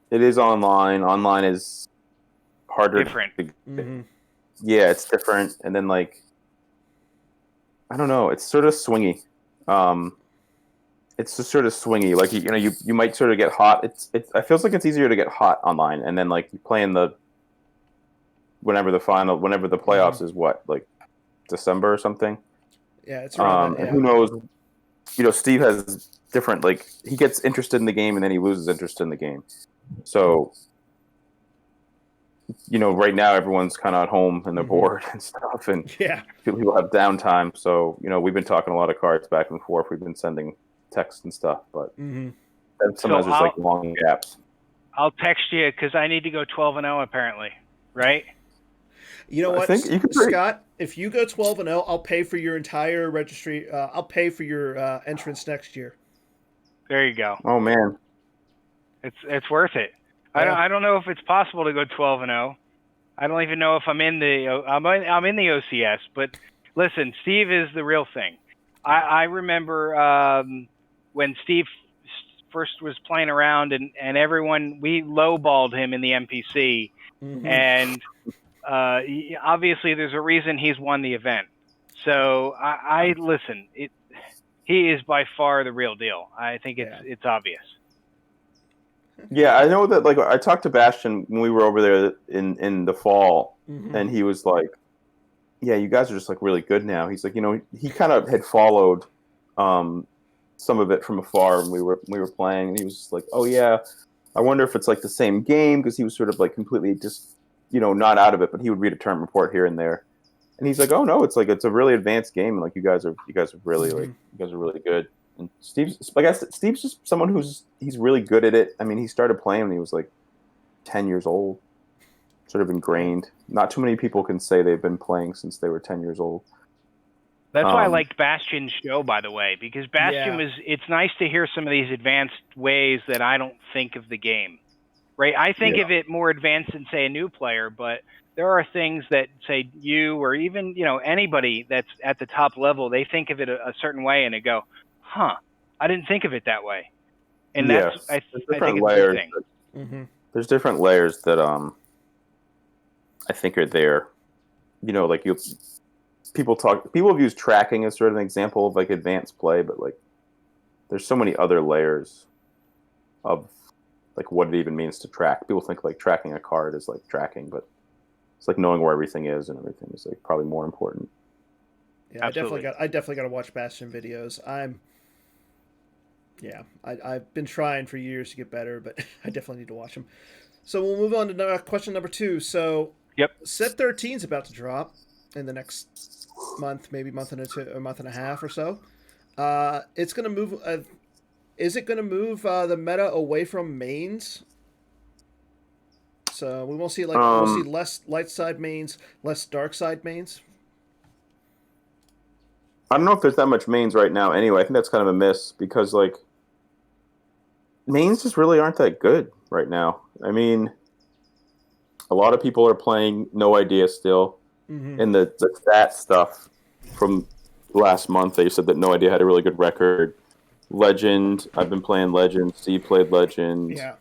is online. Online is harder. Different. Yeah, it's different, and then I don't know. It's sort of swingy. It's just sort of swingy. You might sort of get hot. It feels like it's easier to get hot online, and then you play in whenever the playoffs is December or something. Yeah, it's around that, and who knows? Steve has different he gets interested in the game and then he loses interest in the game. So right now everyone's kind of at home and they're bored and stuff, and people have downtime. So we've been talking a lot of cards back and forth. We've been sending text and stuff, but sometimes there's long gaps. I'll text you because I need to go 12-0 apparently, right? You know what, I think you could Scott? If you go 12-0, I'll pay for your entire registry. I'll pay for your entrance next year. There you go. Oh man, it's worth it. Yeah. I don't know if it's possible to go 12-0. I don't even know if I'm in the OCS. But listen, Steve is the real thing. I remember when Steve first was playing around and everyone, we lowballed him in the MPC, and Obviously, there's a reason he's won the event. So I listen. He is by far the real deal. I think it's obvious. Yeah, I know that. Like, I talked to Bastion when we were over there in the fall, and he was like, "Yeah, you guys are just like really good now." He's like, he kind of had followed some of it from afar when we were playing, and he was just like, "Oh yeah, I wonder if it's like the same game," because he was sort of like completely just not out of it, but he would read a term report here and there, and he's like, "Oh no, it's a really advanced game, and like you guys are really like you guys are really good." And I guess Steve's just someone he's really good at it. I mean, he started playing when he was like 10 years old, sort of ingrained. Not too many people can say they've been playing since they were 10 years old. That's why I liked Bastion's show, by the way, because Bastion it's nice to hear some of these advanced ways that I don't think of the game, right? I think of it more advanced than, say, a new player, but there are things that, say, you or even, anybody that's at the top level, they think of it a certain way and they go, huh, I didn't think of it that way. And that's, I think it's a good thing. There's different layers that I think are there. Like people have used tracking as sort of an example of like advanced play, but like there's so many other layers of like what it even means to track. People think like tracking a card is like tracking, but it's like knowing where everything is and everything is like probably more important. Yeah, absolutely. I definitely got to watch Bastion videos. I've been trying for years to get better, but I definitely need to watch them. So we'll move on to question number 2. So Set 13 is about to drop in the next month, maybe a month and a half or so. It's going to move. Is it going to move the meta away from mains? So we won't see we'll see less light side mains, less dark side mains. I don't know if there's that much mains right now. Anyway, I think that's kind of a miss because like mains just really aren't that good right now. I mean, a lot of people are playing No Idea still. And the stat stuff from last month, they said that No Idea had a really good record. Legend, I've been playing Legend. Steve played Legend. Yeah.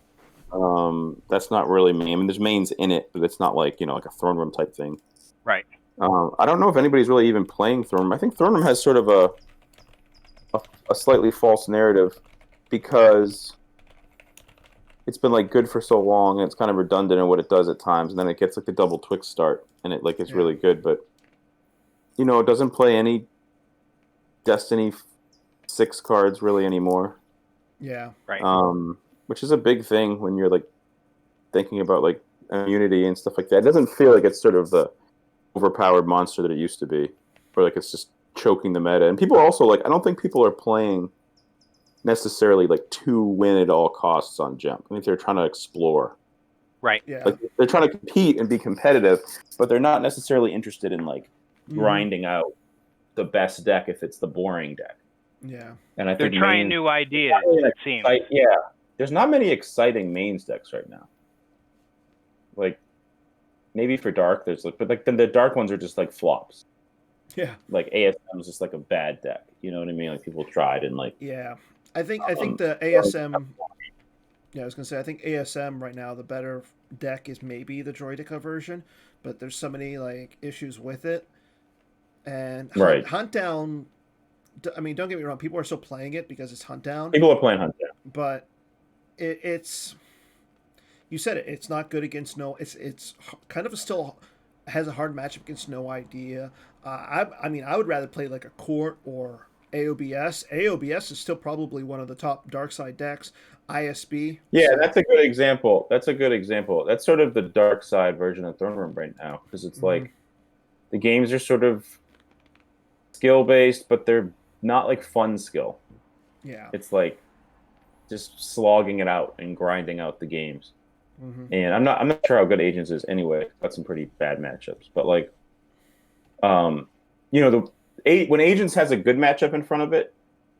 That's not really main. I mean, there's mains in it, but it's not like like a Throne Room type thing. Right. I don't know if anybody's really even playing Throne Room. I think Throne Room has sort of a slightly false narrative because it's been like good for so long and it's kind of redundant in what it does at times, and then it gets like the double Twix start and it like is really good, but it doesn't play any Destiny 6 cards really anymore. Yeah. Right. Which is a big thing when you're like thinking about like immunity and stuff like that. It doesn't feel like it's sort of the overpowered monster that it used to be, or like it's just choking the meta. And people also like, I don't think people are playing necessarily like to win at all costs on Jump. I think they're trying to explore. Right. Yeah. Like, they're trying to compete and be competitive, but they're not necessarily interested in like grinding out the best deck if it's the boring deck. Yeah. And I They're think trying new ideas, it seems. Yeah. There's not many exciting mains decks right now. Like maybe for dark there's like, but like then the dark ones are just like flops. Yeah. Like ASM is just like a bad deck. You know what I mean? Like people tried and like I think the ASM. Yeah, I was gonna say I think ASM right now the better deck is maybe the Droidica version, but there's so many like issues with it. And Hunt Down. I mean, don't get me wrong. People are still playing it because it's Hunt Down. People are playing Hunt Down, but it's. You said it. It's not good against no. It's kind of still has a hard matchup against No Idea. I mean, I would rather play like a Court or AOBS. AOBS is still probably one of the top dark side decks. ISB. Yeah, that's a good example. That's sort of the dark side version of Throne Room right now because it's like the games are sort of skill based, but they're not like fun skill. Yeah, it's like just slogging it out and grinding out the games. And I'm not sure how good Agents is anyway. Got some pretty bad matchups, but like, when Agents has a good matchup in front of it,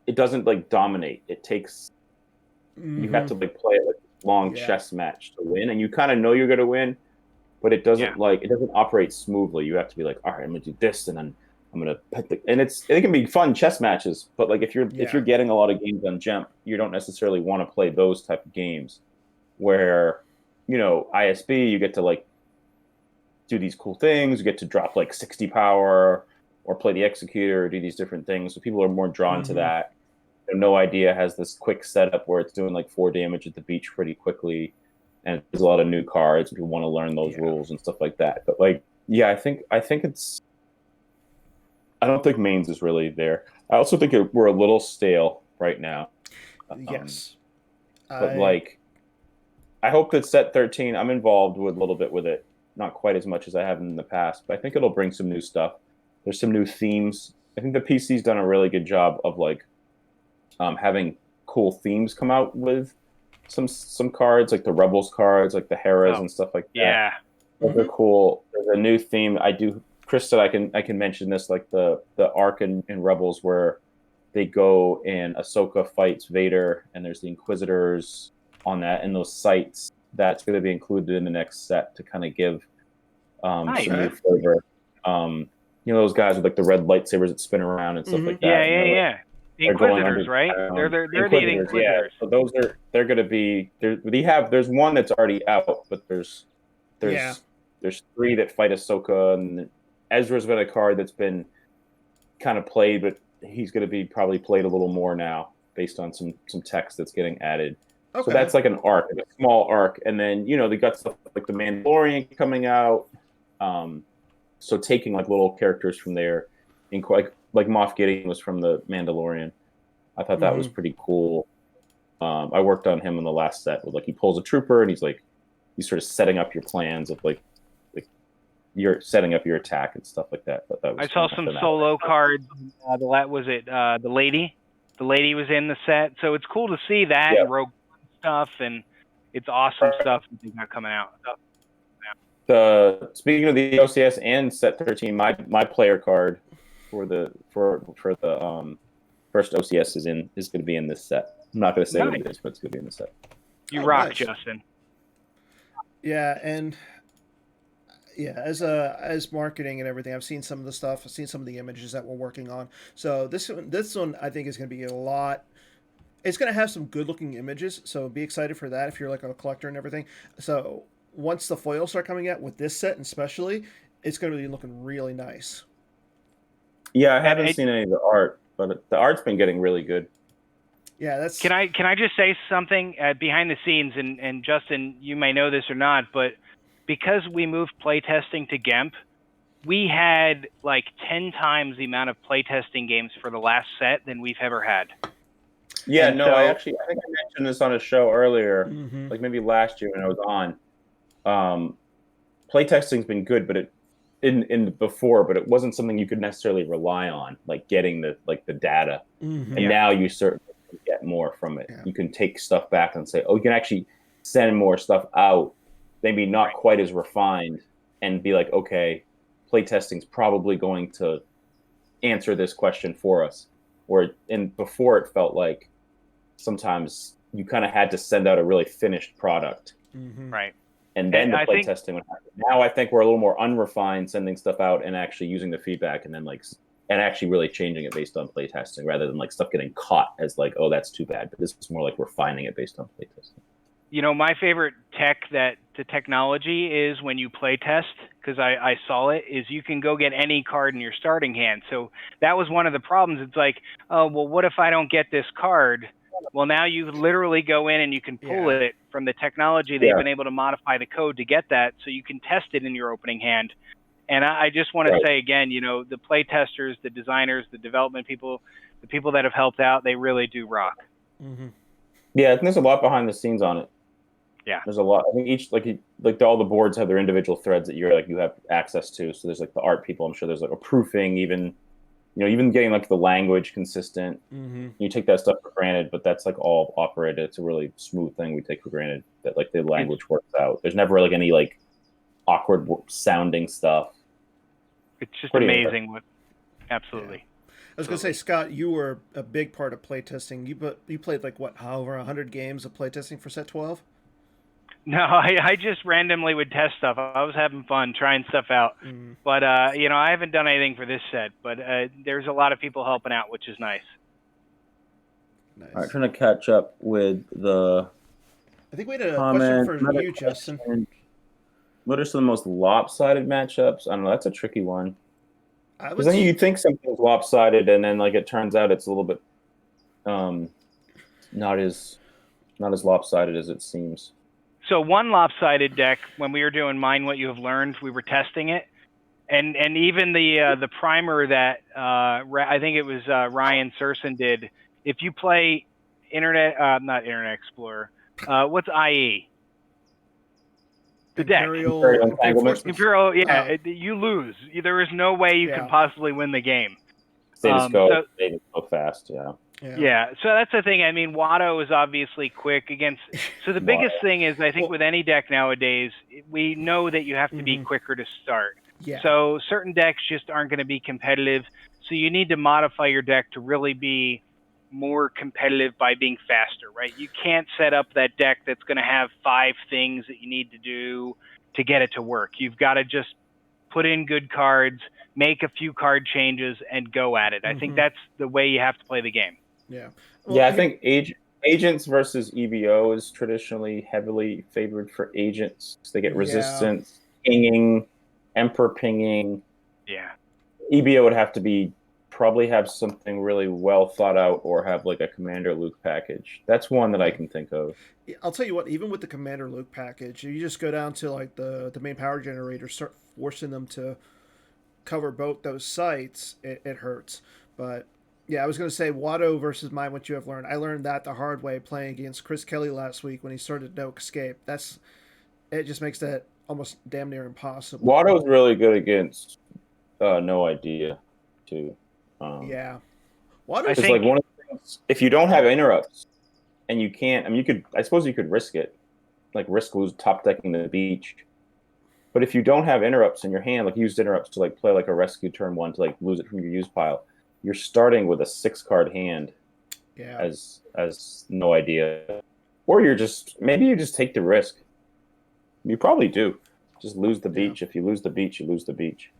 it doesn't like dominate. It takes you have to like play it like a long chess match to win, and you kind of know you're gonna win, but it doesn't it doesn't operate smoothly. You have to be like, all right, I'm gonna do this, and then I'm gonna put and it can be fun chess matches, but like if you're getting a lot of games on Gemp, you don't necessarily want to play those type of games where ISB you get to like do these cool things. You get to drop like 60 power or play the executor or do these different things. So people are more drawn to that. No Idea has this quick setup where it's doing like 4 damage at the beach pretty quickly, and there's a lot of new cards. People want to learn those rules and stuff like that. But like, yeah, I think it's. I don't think mains is really there. I also think we're a little stale right now. Yes, but like, I hope that set 13. I'm involved with a little bit with it, not quite as much as I have in the past, but I think it'll bring some new stuff. There's some new themes. I think the PC's done a really good job of like. Having cool themes come out with some cards, like the Rebels cards, like the Heras and stuff like that. Yeah, those are cool. There's a new theme. Chris said I can mention this, like the arc in Rebels where they go and Ahsoka fights Vader, and there's the Inquisitors on that and those sites. That's going to be included in the next set to kind of give some new flavor. Those guys with like the red lightsabers that spin around and stuff like that. Yeah. The Inquisitors, right? They're the Inquisitors. Yeah, so they're going to be there's one that's already out, but there's 3 that fight Ahsoka, and Ezra's been a card that's been kind of played, but he's going to be probably played a little more now based on some text that's getting added. Okay. So that's like an arc, like a small arc, and then they got stuff like the Mandalorian coming out. So taking like little characters from there, like Moff Gideon was from the Mandalorian. I thought that was pretty cool. I worked on him in the last set with like he pulls a trooper and he's sort of setting up your plans of like you're setting up your attack and stuff like that. But that was I saw some solo cards. The lady? The lady was in the set, so it's cool to see that and Rogue stuff, and it's awesome stuff that they got coming out. Speaking of the OCS and set 13, my player card for the first OCS is going to be in this set. I'm not going to say what it is, but it's going to be in the set. You rock, Justin. Yeah, and as marketing and everything, I've seen some of the stuff. I've seen some of the images that we're working on. So this one I think is going to be a lot. It's going to have some good looking images. So be excited for that if you're like a collector and everything. So once the foils start coming out with this set, especially, it's going to be looking really nice. Yeah, I haven't seen any of the art, but the art's been getting really good. Yeah, that's. Can I just say something behind the scenes? And Justin, you may know this or not, but because we moved playtesting to GEMP, we had like 10 times the amount of playtesting games for the last set than we've ever had. Yeah, and I think I mentioned this on a show earlier, like maybe last year when I was on. Playtesting's been good, but but it wasn't something you could necessarily rely on, like getting the data. And now you certainly get more from it. Yeah. You can take stuff back and say, you can actually send more stuff out, maybe not quite as refined, and be like, okay, playtesting's probably going to answer this question for us. Before it felt like sometimes you kind of had to send out a really finished product. Right. And then the playtesting would happen. Now I think we're a little more unrefined, sending stuff out and actually using the feedback and then and actually really changing it based on playtesting rather than like stuff getting caught as like, oh, that's too bad. But this is more like refining it based on playtesting. My favorite technology is when you playtest, because I saw it, is you can go get any card in your starting hand. So that was one of the problems. It's like, oh, well, what if I don't get this card? Well, now you literally go in and you can pull it from the technology. They've been able to modify the code to get that, so you can test it in your opening hand. And I just want to say again, the play testers, the designers, the development people, the people that have helped out, they really do rock. Yeah, I think there's a lot behind the scenes on it. Yeah, there's a lot. I think each all the boards have their individual threads that you have access to. So there's like the art people. I'm sure there's like a proofing, even getting like the language consistent. You take that stuff for granted, but that's like all operated. It's a really smooth thing we take for granted that like the language works out. There's never like any like awkward sounding stuff. It's just amazing. Absolutely. I was going to say, Scott, you were a big part of playtesting. You played like over 100 games of playtesting for set 12? No, I just randomly would test stuff. I was having fun trying stuff out. But, I haven't done anything for this set. But there's a lot of people helping out, which is nice. All right, trying to catch up with the I think we had a question for you, Justin. what are some of the most lopsided matchups? I don't know. That's a tricky one. I Because would then you think something's lopsided, and then like it turns out it's a little bit not as lopsided as it seems. So one lopsided deck, when we were doing Mind What You Have Learned, we were testing it, and even the primer that I think it was Ryan Serson did. If you play not Internet Explorer, what's IE? The deck. Imperial Entanglement. Imperial, yeah, you lose. There is no way you can possibly win the game. They just go fast, yeah. Yeah, so that's the thing. I mean, Watto is obviously quick against. So the biggest thing is, I think, with any deck nowadays, we know that you have to be quicker to start. Yeah. So certain decks just aren't going to be competitive. So you need to modify your deck to really be more competitive by being faster, right? You can't set up that deck that's going to have 5 things that you need to do to get it to work. You've got to just put in good cards, make a few card changes, and go at it. I think that's the way you have to play the game. Yeah. Well, I think agents versus EBO is traditionally heavily favored for agents. They get resistance, pinging, emperor pinging. Yeah. EBO would have to probably have something really well thought out, or have like a Commander Luke package. That's one that I can think of. I'll tell you what, even with the Commander Luke package, you just go down to like the main power generator, start forcing them to cover both those sites, it hurts. But yeah, I was going to say Watto versus Mind What You Have Learned. I learned that the hard way playing against Chris Kelly last week when he started No Escape. It just makes that almost damn near impossible. Watto's really good against No Idea too. Yeah. Watto's like one of the things, if you don't have interrupts and you can't, I mean, I suppose you could risk it, like risk lose top decking the beach. But if you don't have interrupts in your hand, like used interrupts to like play like a rescue turn 1 to like lose it from your use pile, you're starting with a 6-card hand. Yeah. As No Idea. Or maybe you just take the risk. You probably do. Just lose the beach. If you lose the beach, you lose the beach.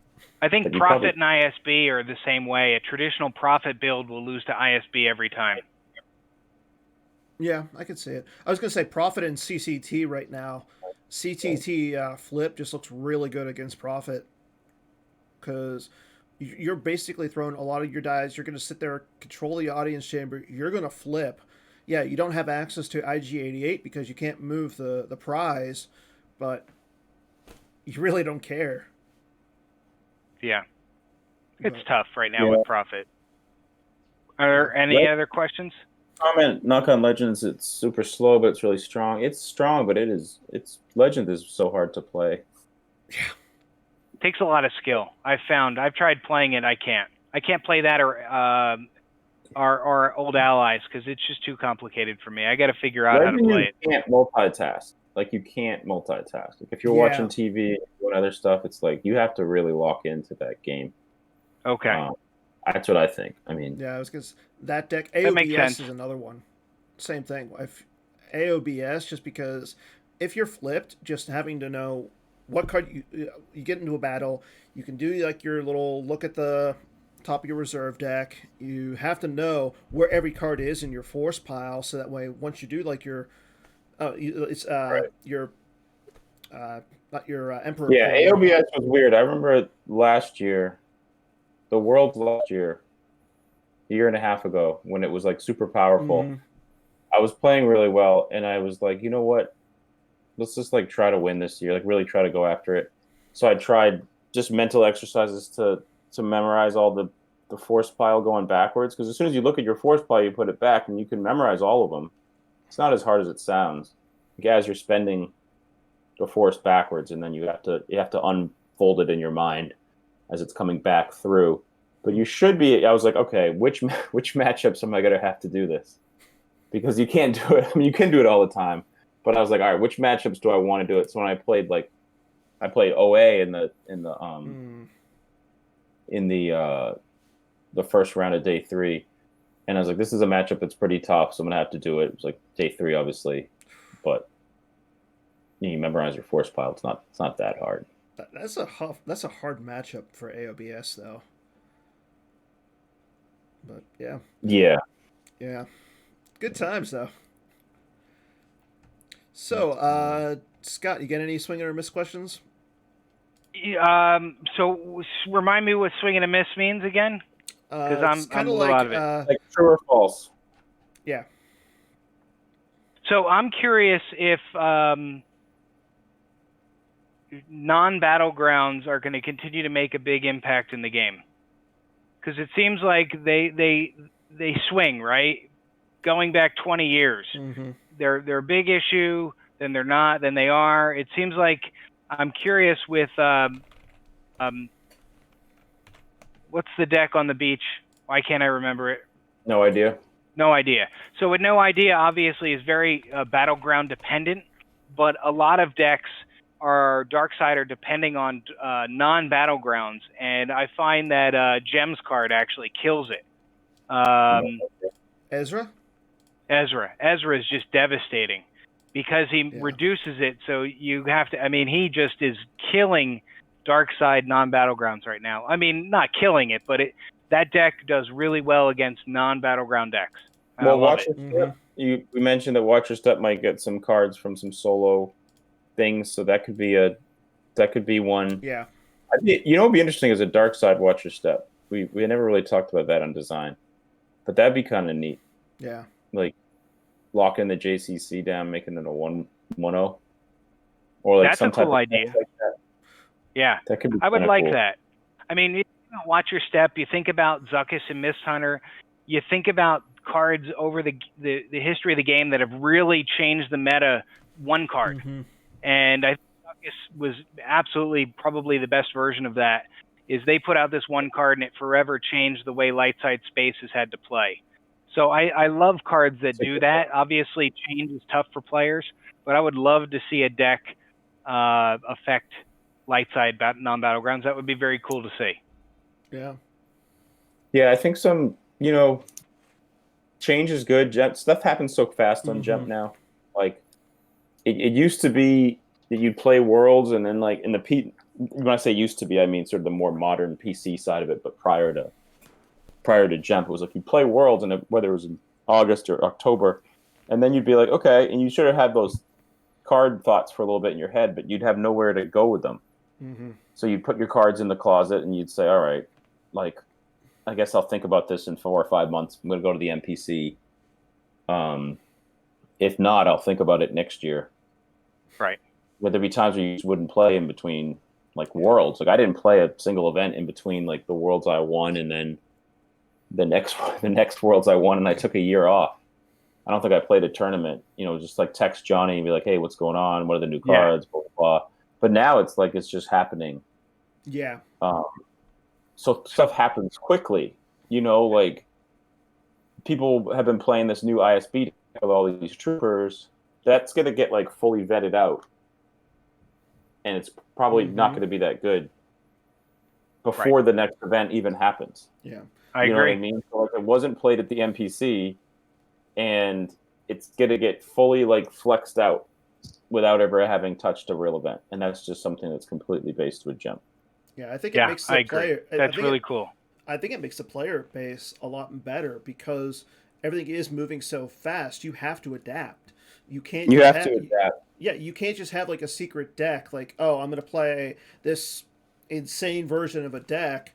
I think Prophet and ISB are the same way. A traditional Prophet build will lose to ISB every time. Yeah, I could see it. I was going to say Prophet and CCT right now. CTT flip just looks really good against Prophet because you're basically throwing a lot of your dice. You're going to sit there, control the audience chamber. You're going to flip. Yeah, you don't have access to IG-88 because you can't move the prize, but you really don't care. Yeah. It's tough right now with Prophet. Are there any other questions? Comment, Knock on Legends, it's super slow, but it's really strong. It's strong, but Legend is so hard to play. Yeah. It takes a lot of skill. I've tried playing it. I can't play that or our Old Allies because it's just too complicated for me. I got to figure out how to play it. You can't multitask. Like, you can't multitask. Like, if you're watching TV and doing other stuff, it's like you have to really lock into that game. Okay. That's what I think. I mean, yeah, because that deck AOBS is another one. Same thing. If AOBS, just because if you're flipped, just having to know what card you get into a battle, you can do like your little look at the top of your reserve deck. You have to know where every card is in your force pile, so that way once you do like your not your Emperor. Yeah, AOBS was weird. I remember the World last year, a year and a half ago, when it was like super powerful. Mm-hmm. I was playing really well, and I was like, you know what? Let's just like try to win this year, like really try to go after it. So I tried just mental exercises to memorize all the force pile going backwards, because as soon as you look at your force pile, you put it back, and you can memorize all of them. It's not as hard as it sounds. Like, as you're spending the force backwards, and then you have to unfold it in your mind as it's coming back through. But you should be. I was like, okay, which matchups am I going to have to do this? Because you can't do it. I mean, you can do it all the time. But I was like, all right, which matchups do I want to do it? So when I played OA in the first round of day 3, and I was like, this is a matchup that's pretty tough, so I'm gonna have to do it. It was like day 3, obviously, but you memorize your force pile. It's not that hard. That's a hard matchup for AOBS though. But yeah. Good times though. So, Scott, you got any swing or miss questions So remind me what swing and a miss means again, because It's I'm kind a of little like out of it. Like true or false? yeah. So I'm curious if non-battlegrounds are going to continue to make a big impact in the game, because it seems like they swing, right? Going back 20 years, Mm-hmm. they're a big issue. Then they're not. Then they are. It seems like I'm curious with what's the deck on the beach? Why can't I remember it? No idea. No idea. So with no idea, obviously, is very battleground dependent, but a lot of decks are dark side are depending on non-battlegrounds, and I find that Gems card actually kills it. Ezra. Ezra is just devastating because he reduces it, so you have to. I mean, he just is killing dark side non-battlegrounds right now. I mean, not killing it, but that deck does really well against non-battleground decks. Well, love Watch it. Your Step. We mentioned that Watch Your Step might get some cards from some solo things, so that could be one. Yeah. You know, what'd be interesting is a dark side Watch Your Step. We never really talked about that on design, but that'd be kind of neat. Yeah. Like locking the JCC down, making it a 1-1-0, or like That's some a cool type of idea. like that. Yeah, That could be. I would like cool. that. I mean, you Watch Your Step. You think about Zuckuss and Mist Hunter. You think about cards over the history of the game that have really changed the meta. One card, and I think Zuckuss was absolutely probably the best version of that. Is they put out this one card and it forever changed the way light side spaces had to play. So I love cards that do that. Obviously, change is tough for players, but I would love to see a deck affect light side non-battlegrounds. That would be very cool to see. Yeah. Yeah, I think some, change is good. Stuff happens so fast on Jump now. Like, it used to be that you'd play Worlds and then, like, in the when I say used to be, I mean sort of the more modern PC side of it, but prior to Jump, it was like you play Worlds, and whether it was in August or October, and then you'd be like, okay, and you sort of had those card thoughts for a little bit in your head, but you'd have nowhere to go with them. So you'd put your cards in the closet, and you'd say, all right, like, I guess I'll think about this in 4 or 5 months. I'm going to go to the NPC. If not, I'll think about it next year. Right. Would there be times where you just wouldn't play in between, like, Worlds? Like, I didn't play a single event in between, like, the Worlds I won and then the next Worlds I won, and I took a year off. I don't think I played a tournament. Just like text Johnny and be like, "Hey, what's going on? What are the new cards?" Blah blah blah. But now it's like it's just happening. Yeah. So stuff happens quickly. Like people have been playing this new ISB with all these troopers. That's going to get like fully vetted out, and it's probably not going to be that good before the next event even happens. Yeah. I agree. Know what I mean? So, like, it wasn't played at the NPC, and it's gonna get fully like flexed out without ever having touched a real event, and that's just something that's completely based with Gem. Yeah, I think it makes the player. That's really cool. I think it makes the player base a lot better because everything is moving so fast. You have to adapt. You can't. You have to adapt. Yeah, you can't just have like a secret deck. Like, oh, I'm gonna play this insane version of a deck.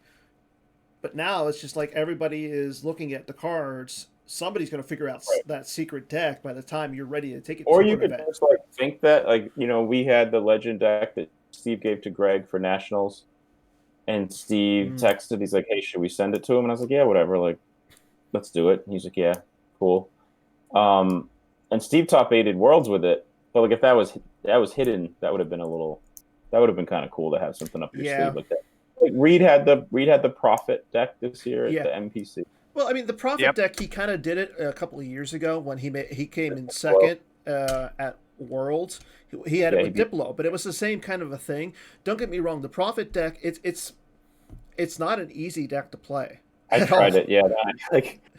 But now it's just like everybody is looking at the cards. Somebody's going to figure out that secret deck by the time you're ready to take it. Or you could just like think that, like, we had the legend deck that Steve gave to Greg for Nationals, and Steve texted. He's like, "Hey, should we send it to him?" And I was like, "Yeah, whatever. Like, let's do it." And he's like, "Yeah, cool." And Steve top 8'd Worlds with it. But like, if that was hidden, that would have been kind of cool to have something up your sleeve like that. Like Reed had the Prophet deck this year at the NPC. Well, I mean, the Prophet deck, he kind of did it a couple of years ago when he came in second at Worlds. He had it with Diplo, but it was the same kind of a thing. Don't get me wrong, the Prophet deck, it's not an easy deck to play. I tried it, yeah.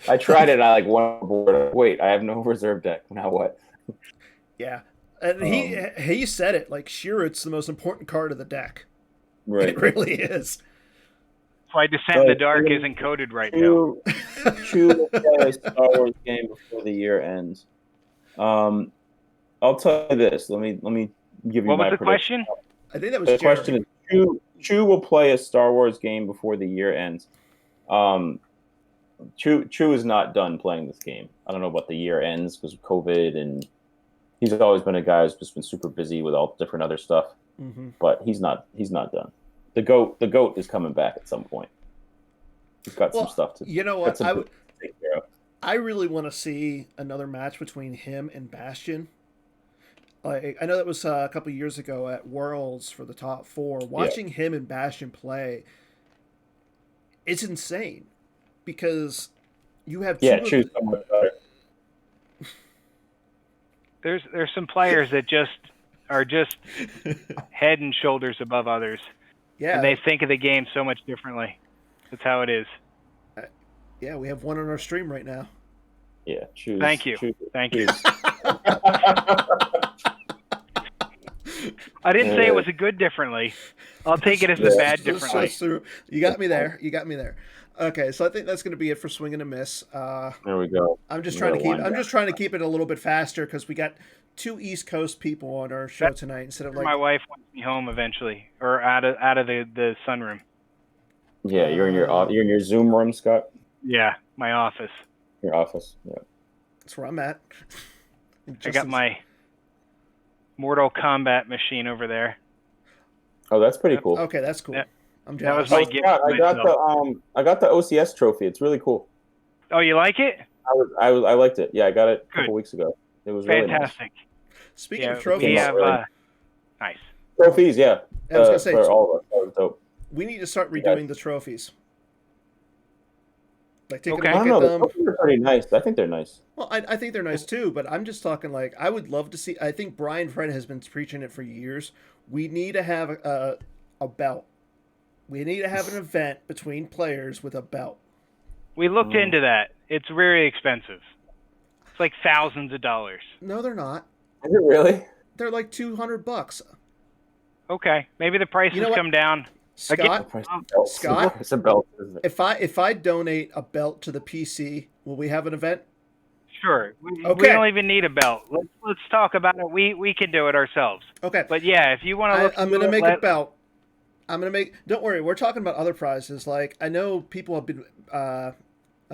I tried it, and I like won board. Wait, I have no reserve deck. Now what? Yeah, and he said it like, sure, it's the most important card of the deck. Right. It really is. That's why Descent in the Dark isn't coded right now. Choose a Star Wars game before the year ends. I'll tell you this. Let me give you what my was the prediction. question? I think that was the Jared. question is Chu will play a Star Wars game before the year ends. Chu is not done playing this game. I don't know about the year ends because of COVID, and he's always been a guy who's just been super busy with all different other stuff. Mm-hmm. But he's not done. The goat is coming back at some point. He's got some stuff to. You know what? take care of. I really want to see another match between him and Bastion. Like, I know that was a couple years ago at Worlds for the top 4. Watching him and Bastion play, it's insane because you have choose someone better. There's some players that are just head and shoulders above others. Yeah, and they think of the game so much differently. That's how it is. Yeah, we have one on our stream right now. Yeah, choose. Thank you. Thank you. I didn't say it was a good differently. I'll take it as a bad differently. So, you got me there. Okay, so I think that's going to be it for Swing and a Miss. There we go. I'm just trying to keep it a little bit faster because we got 2 East Coast people on our show tonight instead of like. My wife wants me home eventually, or out of the sunroom. Yeah, you're in your Zoom room, Scott. Yeah, my office. Your office. Yeah. That's where I'm at. I got my Mortal Kombat machine over there. Oh, that's pretty cool. Okay, that's cool. Yeah. I'm jealous. That was my gift. I got the OCS trophy. It's really cool. Oh, you like it? I liked it. Yeah, I got it a couple weeks ago. It was fantastic. Really nice. Speaking of trophies, we have nice trophies. Yeah, I was gonna say for all of us. That was dope. We need to start redoing the trophies. Like take a look I don't at know. them. The trophies are pretty nice. I think they're nice. Well, I think they're nice too, but I'm just talking like I would love to see. I think Brian Fred has been preaching it for years. We need to have a belt. We need to have an event between players with a belt. We looked into that. It's very expensive. It's like thousands of dollars. No, they're not. Is it really? They're like $200. Okay, maybe the prices come down. Scott, It's a belt. Isn't it? if I donate a belt to the PC, will we have an event? Sure. We don't even need a belt. Let's talk about it. We can do it ourselves. Okay. But yeah, if you want to look, I'm going to make a belt. Don't worry, we're talking about other prizes. Like, I know people have been, a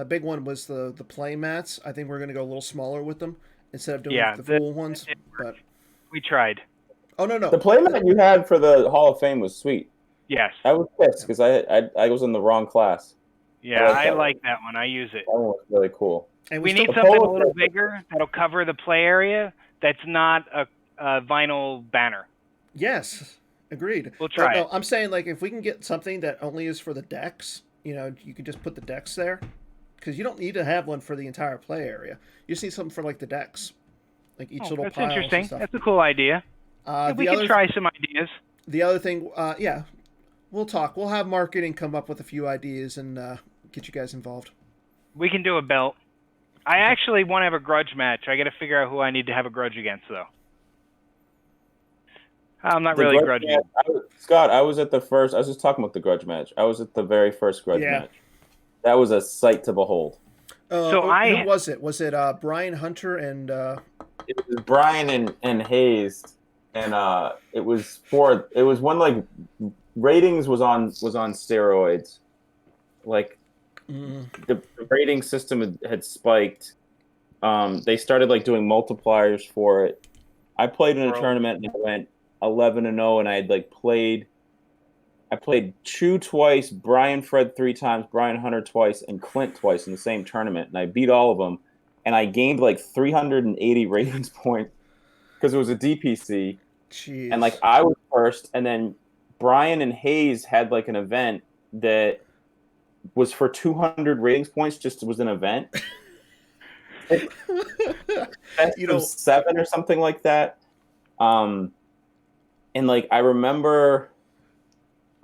big one was the play mats. I think we're going to go a little smaller with them instead of doing the full ones. But we tried. Oh, no. The play mat you had for the Hall of Fame was sweet. Yes. I was pissed because I was in the wrong class. Yeah, I like that one. I use it. That one was really cool. And we need something a little bigger that'll cover the play area that's not a vinyl banner. Yes, agreed. We'll try it. I'm saying, like, if we can get something that only is for the decks, you can just put the decks there. Because you don't need to have one for the entire play area. You just need something for, like, the decks. Like, each little pile. That's interesting. And stuff. That's a cool idea. We can try some ideas. The other thing, we'll talk. We'll have marketing come up with a few ideas and get you guys involved. We can do a belt. I actually want to have a grudge match. I got to figure out who I need to have a grudge against, though. I'm not really grudging. Scott, I was just talking about the grudge match. I was at the very first grudge match. That was a sight to behold. Who was it? Was it Brian Hunter and... It was Brian and Hayes, and it was one, like, ratings was on steroids. Like, the rating system had spiked. They started, like, doing multipliers for it. I played in a tournament and I went 11-0, and I had, like, I played Chu twice, Brian Fred 3 times, Brian Hunter twice, and Clint twice in the same tournament, and I beat all of them, and I gained like 380 ratings points because it was a DPC. Jeez. And like I was first, and then Brian and Hayes had like an event that was for 200 ratings points. Just was an event. Best of 7 or something like that. And like I remember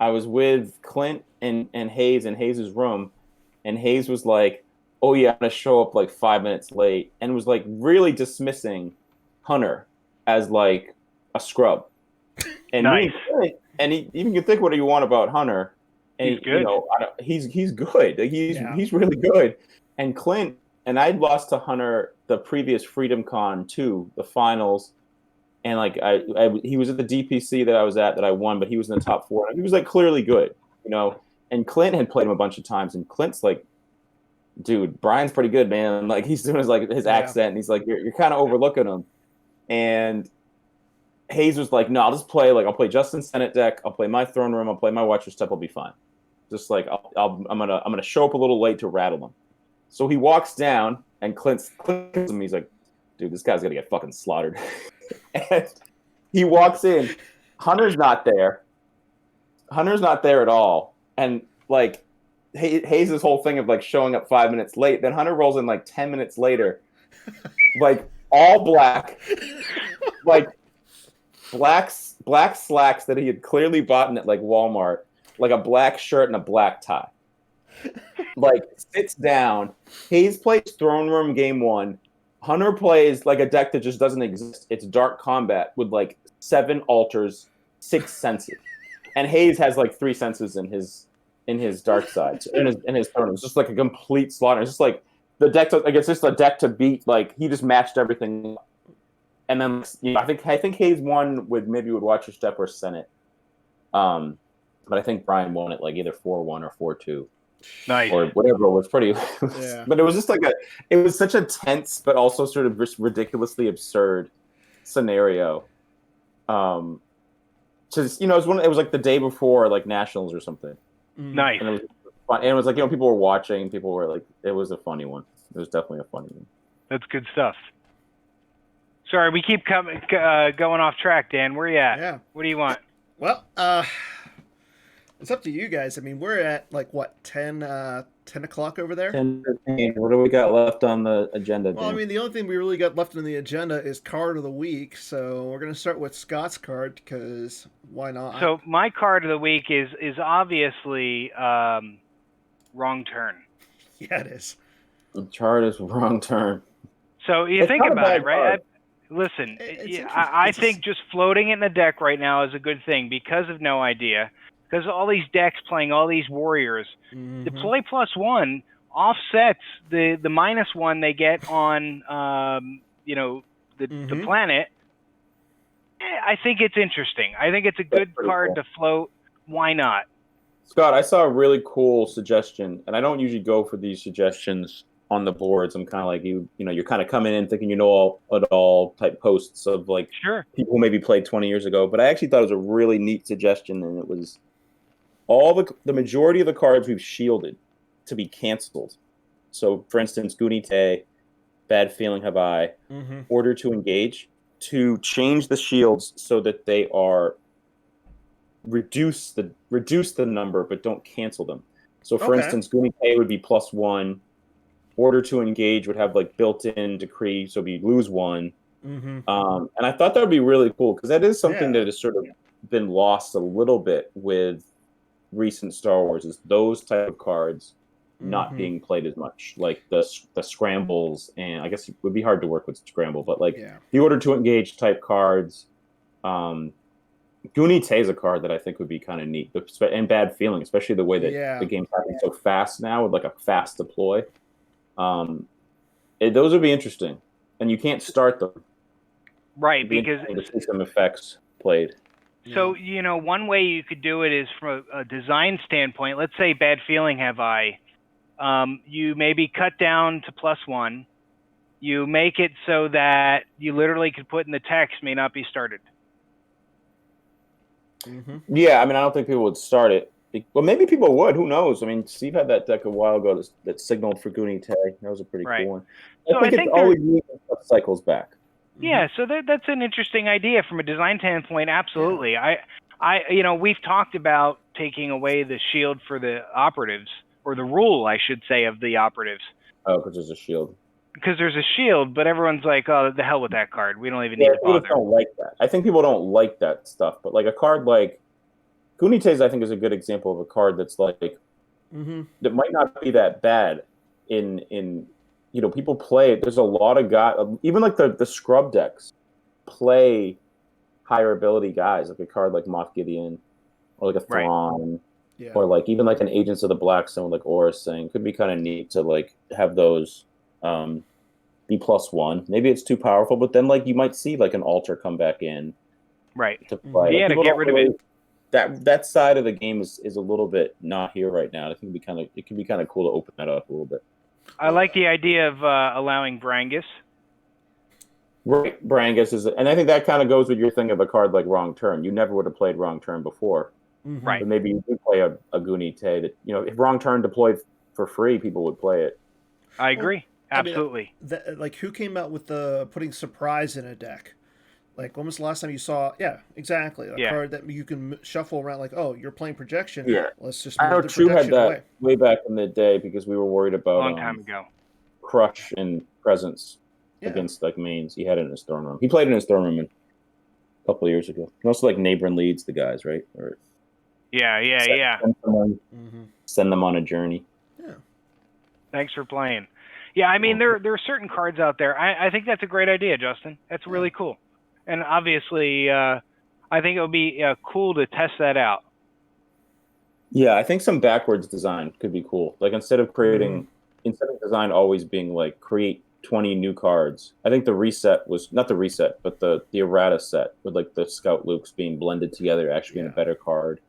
I was with Clint and Hayes in Hayes' room, and Hayes was like, "Oh yeah, I'm gonna show up like 5 minutes late," and was like really dismissing Hunter as like a scrub. And nice. You can think what you want about Hunter, and he's good. He's good. He's really good. And Clint and I'd lost to Hunter the previous Freedom Con 2, the finals, and like he was at the DPC that I was at that I won, but he was in the top 4. And he was like clearly good, you know. And Clint had played him a bunch of times, and Clint's like, dude, Brian's pretty good, man. Like he's doing his accent, and he's like, you're kind of overlooking him. And Hayes was like, no, I'll just play I'll play Justin Senate deck, I'll play my Throne Room, I'll play my Watcher Step, I'll be fine. Just like I'm gonna show up a little late to rattle him. So he walks down, and Clint comes him. He's like, dude, this guy's gonna get fucking slaughtered. And he walks in. Hunter's not there at all. And like Hayes' whole thing of like showing up 5 minutes late. Then Hunter rolls in like 10 minutes later, like all black, like black slacks that he had clearly bought at like Walmart, like a black shirt and a black tie. Like sits down. Hayes plays Throne Room game 1. Hunter plays like a deck that just doesn't exist. It's Dark Combat with like 7 altars, 6 senses, and Hayes has like 3 senses in his dark side, in his Throne Room. It's just like a complete slaughter. It's just like the deck. It's just a deck to beat. Like he just matched everything. And then I think Hayes won with Watcher Step or Senate. But I think Brian won it like either 4-1 or 4-2. Nice. Or whatever. It was pretty. But it was just like it was such a tense but also sort of ridiculously absurd scenario. Just it was like the day before like Nationals or something. Nice. And it was fun. And it was like people were watching. People were like, it was a funny one. It was definitely a funny one. That's good stuff. Sorry, we keep going off track, Dan. Where are you at? Yeah. What do you want? Well, it's up to you guys. I mean, we're at like what 10 o'clock over there. 10:15. What do we got left on the agenda? Well, I mean, the only thing we really got left on the agenda is card of the week. So we're gonna start with Scott's card because why not? So my card of the week is obviously Wrong Turn. Yeah, it is. The chart is Wrong Turn. So you think about it, right? Listen, I think just just floating it in the deck right now is a good thing because of No Idea. Because all these decks playing all these warriors, deploy +1 offsets the -1 they get on the planet. I think it's interesting. I think it's a good card to float. Why not? Scott, I saw a really cool suggestion, and I don't usually go for these suggestions on the boards. I'm kind of like you're kind of coming in thinking all type posts of like people who maybe played 20 years ago. But I actually thought it was a really neat suggestion, and it was all the majority of the cards we've shielded to be canceled. So, for instance, Gunite, Bad Feeling Have I, Order to Engage, to change the shields so that they are reduce the number but don't cancel them. So, for instance, Gunite would be +1. Order to Engage would have like built-in decree, so we lose 1. And I thought that would be really cool because that is something that has sort of been lost a little bit with recent Star Wars, is those type of cards not being played as much, like the scrambles, and I guess it would be hard to work with scramble, but like the Order to Engage type cards. Gunite is a card that I think would be kind of neat, and Bad Feeling, especially the way that the game's happening so fast now with like a fast deploy. Those would be interesting, and you can't start them, right? Because the system effects played. So one way you could do it is from a design standpoint. Let's say Bad Feeling Have I. You maybe cut down to +1. You make it so that you literally could put in the text may not be started. Yeah, I mean, I don't think people would start it. Well, maybe people would. Who knows? I mean, Steve had that deck a while ago that signaled for Gunite. That was a pretty cool one. I think it's always cycles back. Yeah, so that's an interesting idea from a design standpoint. Absolutely. I we've talked about taking away the shield for the operatives, or the rule, I should say, of the operatives. Oh, because there's a shield. Because there's a shield, but everyone's like, "Oh, the hell with that card. We don't even need to bother." People don't like that. I think people don't like that stuff. But like a card like Gunite's, I think, is a good example of a card that's like that might not be that bad. In people play it. There's a lot of guys, even like the scrub decks, play higher ability guys, like a card like Moff Gideon, or like a Thrawn, or like even like an Agents of the Black Zone, like Aura saying, could be kind of neat to like have those be +1. Maybe it's too powerful, but then like you might see like an altar come back in Right. to play. Yeah, Like, to people get don't rid of really- it. That side of the game is a little bit not here right now. I think it could be kind of cool to open that up a little bit. I like the idea of allowing Brangus. Right, Brangus is, and I think that kind of goes with your thing of a card like Wrong Turn. You never would have played Wrong Turn before, Right. but maybe you do play a Goonie Tay that if Wrong Turn deployed for free, people would play it. I agree. I mean, Absolutely. like, who came out with the putting surprise in a deck? Like, when was the last time you saw? Yeah, exactly. A card that you can shuffle around. Like, oh, you're playing projection. Yeah. Let's just I move know the Chu had protection that away. way back in the day because we were worried A about long time ago. Crush and Presence against like mains. He had it in his throne room. He played in his throne room a couple of years ago. And also like Neighbor leads the guys, right? Or Yeah. Send them on a journey. Yeah. Thanks for playing. Yeah, I mean, there are certain cards out there. I think that's a great idea, Justin. That's really cool. And obviously, I think it would be cool to test that out. Yeah, I think some backwards design could be cool. Like instead of design always being like create 20 new cards. I think the reset was not the reset, but the errata set with like the Scout Lukes being blended together actually being a better card.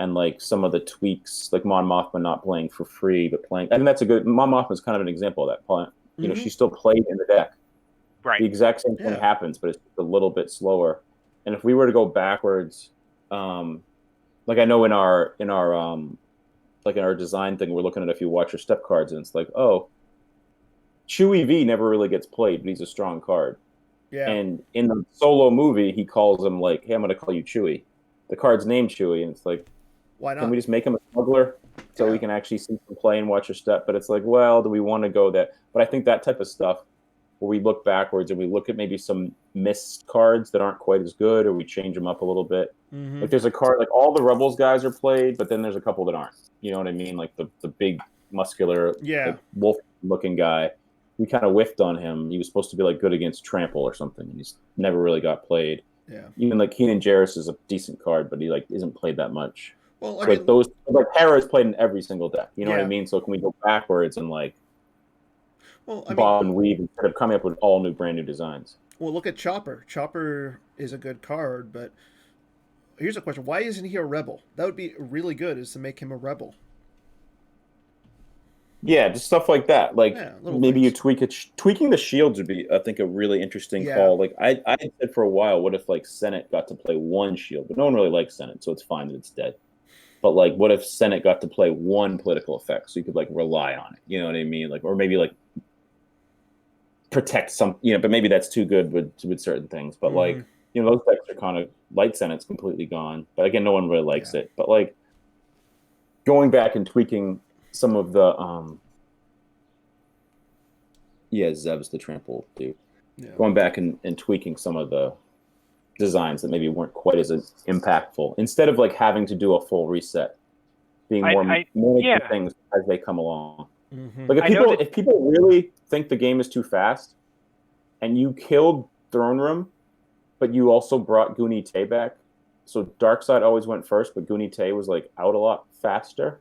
And like some of the tweaks, like Mon Mothma not playing for free, but playing. I think that's a good. Mon Mothma is kind of an example of that. Point. She still played in the deck. Right. The exact same thing happens, but it's a little bit slower. And if we were to go backwards, like I know in our design thing, we're looking at a few Watch Your Step cards, and it's like, oh, Chewie V never really gets played, but he's a strong card. Yeah. And in the Solo movie, he calls him like, hey, I'm going to call you Chewie. The card's named Chewie, and it's like, why not? Can we just make him a smuggler so we can actually see him play and watch your step? But it's like, well, do we want to go that? But I think that type of stuff where we look backwards and we look at maybe some missed cards that aren't quite as good, or we change them up a little bit. Like there's a card, like all the Rebels guys are played, but then there's a couple that aren't. You know what I mean? Like the big muscular like, wolf-looking guy. We kind of whiffed on him. He was supposed to be like good against Trample or something, and he's never really got played. Yeah. Even like Keenan Jarrus is a decent card, but he like isn't played that much. Well, like those, like Hera is played in every single deck. You know what I mean? So can we go backwards and like bob and weave instead of coming up with all new, brand new designs? Well, look at Chopper. Chopper is a good card, but here's a question: why isn't he a rebel? That would be really good, is to make him a rebel. Yeah, just stuff like that. Like maybe you tweak it. Tweaking the shields would be, I think, a really interesting call. Like I had said for a while, what if like Senate got to play one shield? But no one really likes Senate, so it's fine that it's dead. But like, what if Senate got to play one political effect, so you could like rely on it? You know what I mean? Like, or maybe like protect some. But maybe that's too good with certain things. But like, those decks are kind of light Senate's completely gone. But again, no one really likes it. But like going back and tweaking some of the Zev's the Trample dude. Yeah. Going back and tweaking some of the designs that maybe weren't quite as impactful, instead of like having to do a full reset, being more things as they come along. Like if people really think the game is too fast, and you killed Throne Room, but you also brought Goonie Tay back, so Darkseid always went first, but Goonie Tay was like out a lot faster.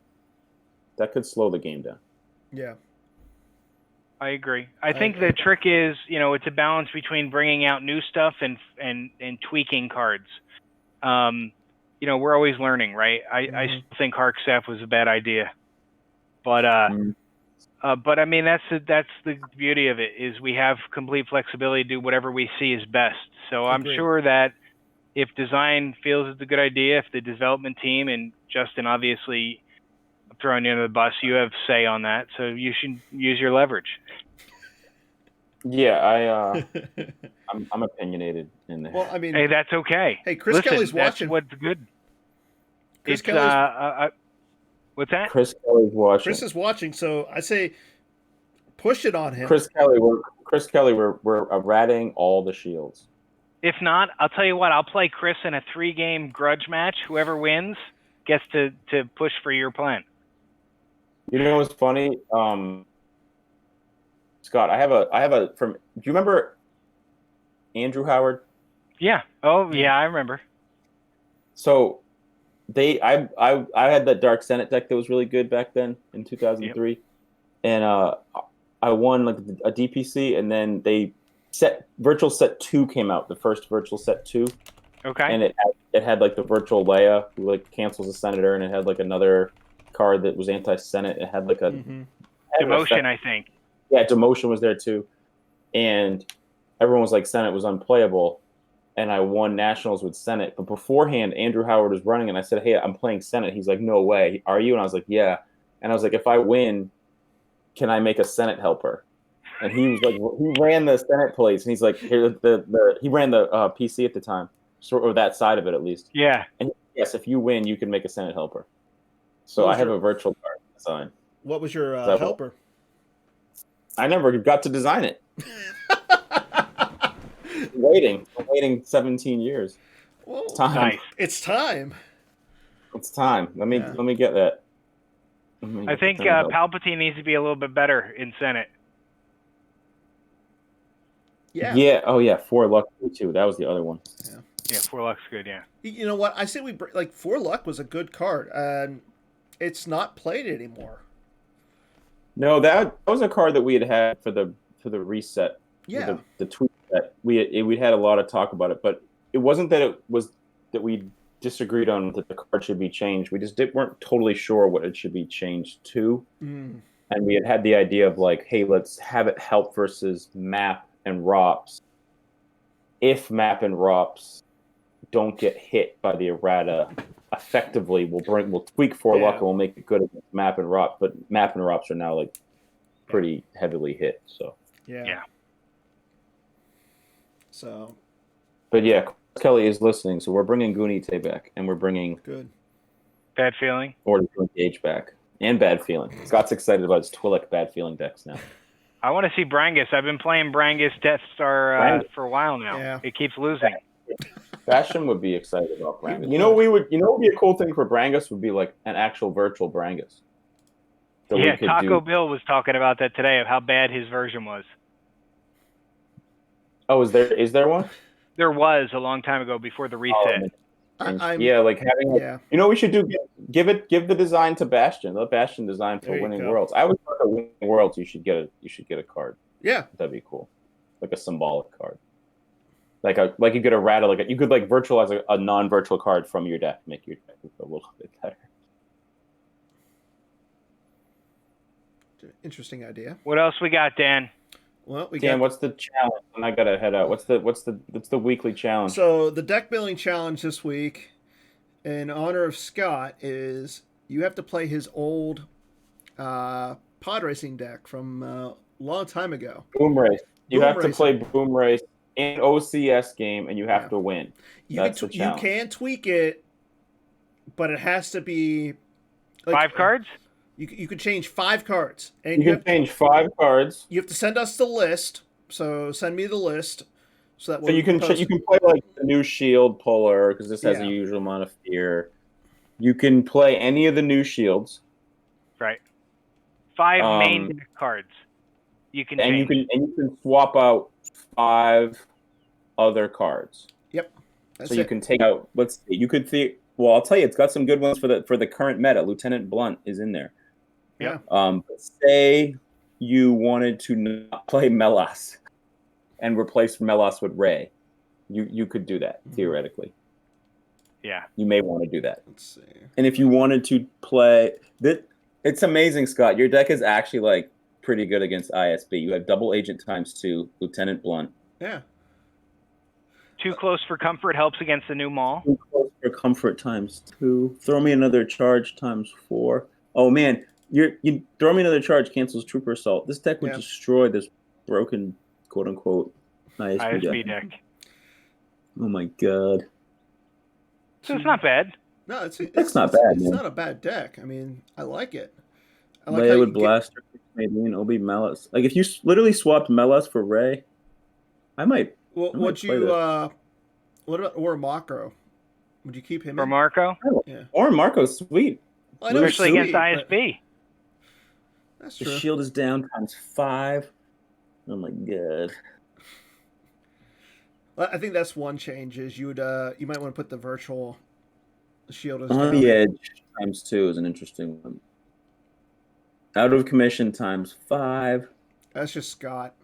That could slow the game down. Yeah. I agree. I think the trick is, it's a balance between bringing out new stuff and tweaking cards. We're always learning, right? I still think Hark Staff was a bad idea, but I mean that's the beauty of it, is we have complete flexibility to do whatever we see is best. So I'm sure that if design feels it's a good idea, if the development team, and Justin obviously throwing you under the bus, you have say on that, so you should use your leverage. Yeah, I'm opinionated in there. Well, I mean, hey, that's okay. Hey, Chris Kelly's watching. That's what's good. Chris Kelly's, what's that? Chris Kelly's watching. Chris is watching, so I say push it on him. Chris Kelly, we're ratting all the shields. If not, I'll tell you what. I'll play Chris in a 3-game grudge match. Whoever wins gets to push for your plan. You know what's funny? Scott, I have a from. Do you remember Andrew Howard? Yeah. Oh, yeah, I remember. So I had that Dark Senate deck that was really good back then in 2003, and I won like a DPC, and then Virtual Set 2 came out, the first Virtual Set 2, Okay. and it had like the virtual Leia who like cancels a senator, and it had like another card that was anti-Senate. It had like a Demotion, I think. Yeah, Demotion was there too, and everyone was like Senate was unplayable, and I won nationals with Senate. But beforehand, Andrew Howard was running, and I said, "Hey, I'm playing Senate." He's like, "No way, are you?" And I was like, "Yeah." And I was like, "If I win, can I make a Senate helper?" And he was like, he ran the Senate place, and he's like, "Here, he ran the PC at the time, or that side of it at least." Yeah. And yes, if you win, you can make a Senate helper. So I have a virtual card design. What was your helper? I never got to design it. waiting 17 years. Well, it's time. Nice. It's time. It's time. Let me get that. I think Palpatine needs to be a little bit better in Senate. Yeah. Yeah. Oh yeah. 4 luck too. That was the other one. Yeah. Yeah, 4 luck's good. Yeah. You know what? I say we like 4 luck was a good card, and it's not played anymore. No, that was a card that we had for the reset. Yeah. The tweet that we had a lot of talk about it, but it wasn't that we disagreed on that the card should be changed. We just weren't totally sure what it should be changed to. And we had the idea of like, hey, let's have it help versus map and ROPS. If map and ROPS don't get hit by the errata effectively, we'll tweak 4 luck and we'll make it good against map and ROPS. But map and ROPS are now like pretty heavily hit. So yeah. So, but yeah, Chris Kelly is listening, so we're bringing Gunite back, and we're bringing Bad Feeling, Order to Engage back, and Bad Feeling. Scott's excited about his Twi'lek Bad Feeling decks now. I want to see Brangus. I've been playing Brangus Death Star for a while now. Yeah. It keeps losing. Bastion would be excited about Brangus. You know what would be a cool thing for Brangus would be like an actual virtual Brangus. Yeah, Taco Bill was talking about that today of how bad his version was. Oh, is there one? There was a long time ago before the reset. Like having you know what we should do? Give the design to Bastion. Let Bastion design for winning worlds. I would for winning worlds. You should get a card. Yeah, that'd be cool, like a symbolic card. Like you get a rattle. You could like virtualize a non-virtual card from your deck, make your deck a little bit better. Interesting idea. What else we got, Dan? Well, Dan, what's the challenge? And I gotta head out. What's the weekly challenge? So the deck building challenge this week, in honor of Scott, is you have to play his old pod racing deck from a long time ago. Boom Race. You have to play Boom Race in OCS game, and you have to win. That's the challenge. You can tweak it, but it has to be like, 5 cards. You could change 5 cards, and you can change 5 cards. You have to send us the list. So send me the list, so that you can play like the new Shield Polar because this has a usual amount of fear. You can play any of the new shields. Right. 5 main deck cards. You can you can swap out 5 other cards. Yep. You can take out. Let's see. You could see. Well, I'll tell you, it's got some good ones for the current meta. Lieutenant Blunt is in there. Yeah. Say you wanted to not play Melas and replace Melas with Rey. You could do that theoretically. Yeah. You may want to do that. Let's see. And if you wanted to play that, it's amazing, Scott. Your deck is actually like pretty good against ISB. You have double agent ×2, Lieutenant Blunt. Yeah. Too close for comfort helps against the new Maul. Too close for comfort ×2. Throw me another charge ×4. Oh man, you throw me another charge cancels Trooper Assault. This deck would destroy this broken quote unquote ISB deck. Oh my god. So it's not bad. No, it's not bad. It's man. not a bad deck. I mean, I like it. Leia with Blaster, Maylene, Obi, Melas. Like if you literally swapped Melas for Rey, I might. Well, what about Macro? Would you keep him? Or Marco? Yeah. Or Marco's sweet. Especially against ISB. That's true. The shield is down ×5. Oh my god. Well, I think that's one change. Is you might want to put the virtual shield as on the edge ×2 is an interesting one. Out of commission ×5. That's just Scott.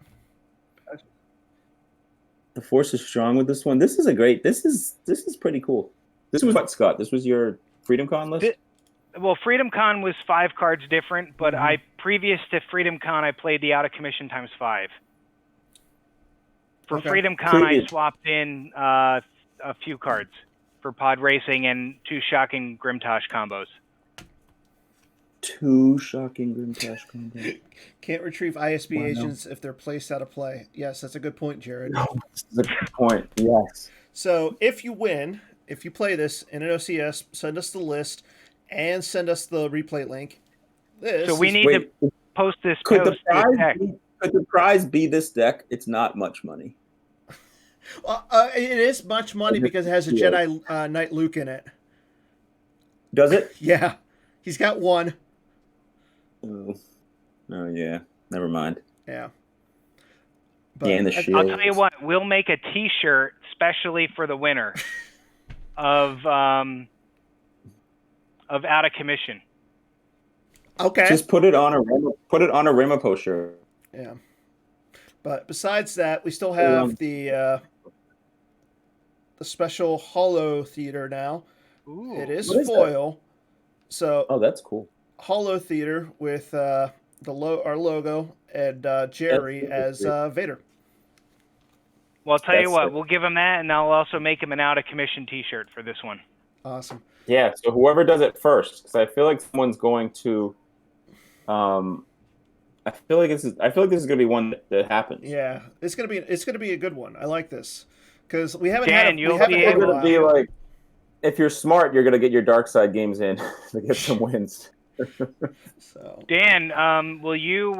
The force is strong with this one. This is pretty cool. This was what, Scott? This was your Freedom Con list? Well, Freedom Con was 5 cards different, but previous to Freedom Con, I played the Out of Commission ×5. For Freedom Con, I swapped in a few cards for pod racing and 2 shocking Grimtosh combos. 2 shocking Grimtosh combos. Can't retrieve ISB agents if they're placed out of play. Yes, that's a good point, Jared. No, that's a good point. Yes. So if you win, if you play this in an OCS, send us the list and send us the replay link. So we need to post this. Could the prize be this deck? It's not much money. Well, it is much money because it has a Jedi Knight Luke in it. Does it? Yeah. He's got 1. Oh yeah. Never mind. Yeah. But and the shield. I'll tell you what. We'll make a T-shirt specially for the winner of Out of Commission. Okay. Just put it on a Ramapo shirt. Yeah. But besides that, we still have the special Holotheatre now. Ooh. It is foil. So that's cool. Holotheatre with our logo and Jerry as Vader. Well, I'll tell you what, we'll give him that, and I'll also make him an Out of Commission T-shirt for this one. Awesome. Yeah. So whoever does it first, because I feel like someone's going to. I feel like this is going to be one that happens. Yeah, it's gonna be a good one. I like this because we haven't Dan, you'll be like, if you're smart, you're gonna get your dark side games in to get some wins. So Dan, will you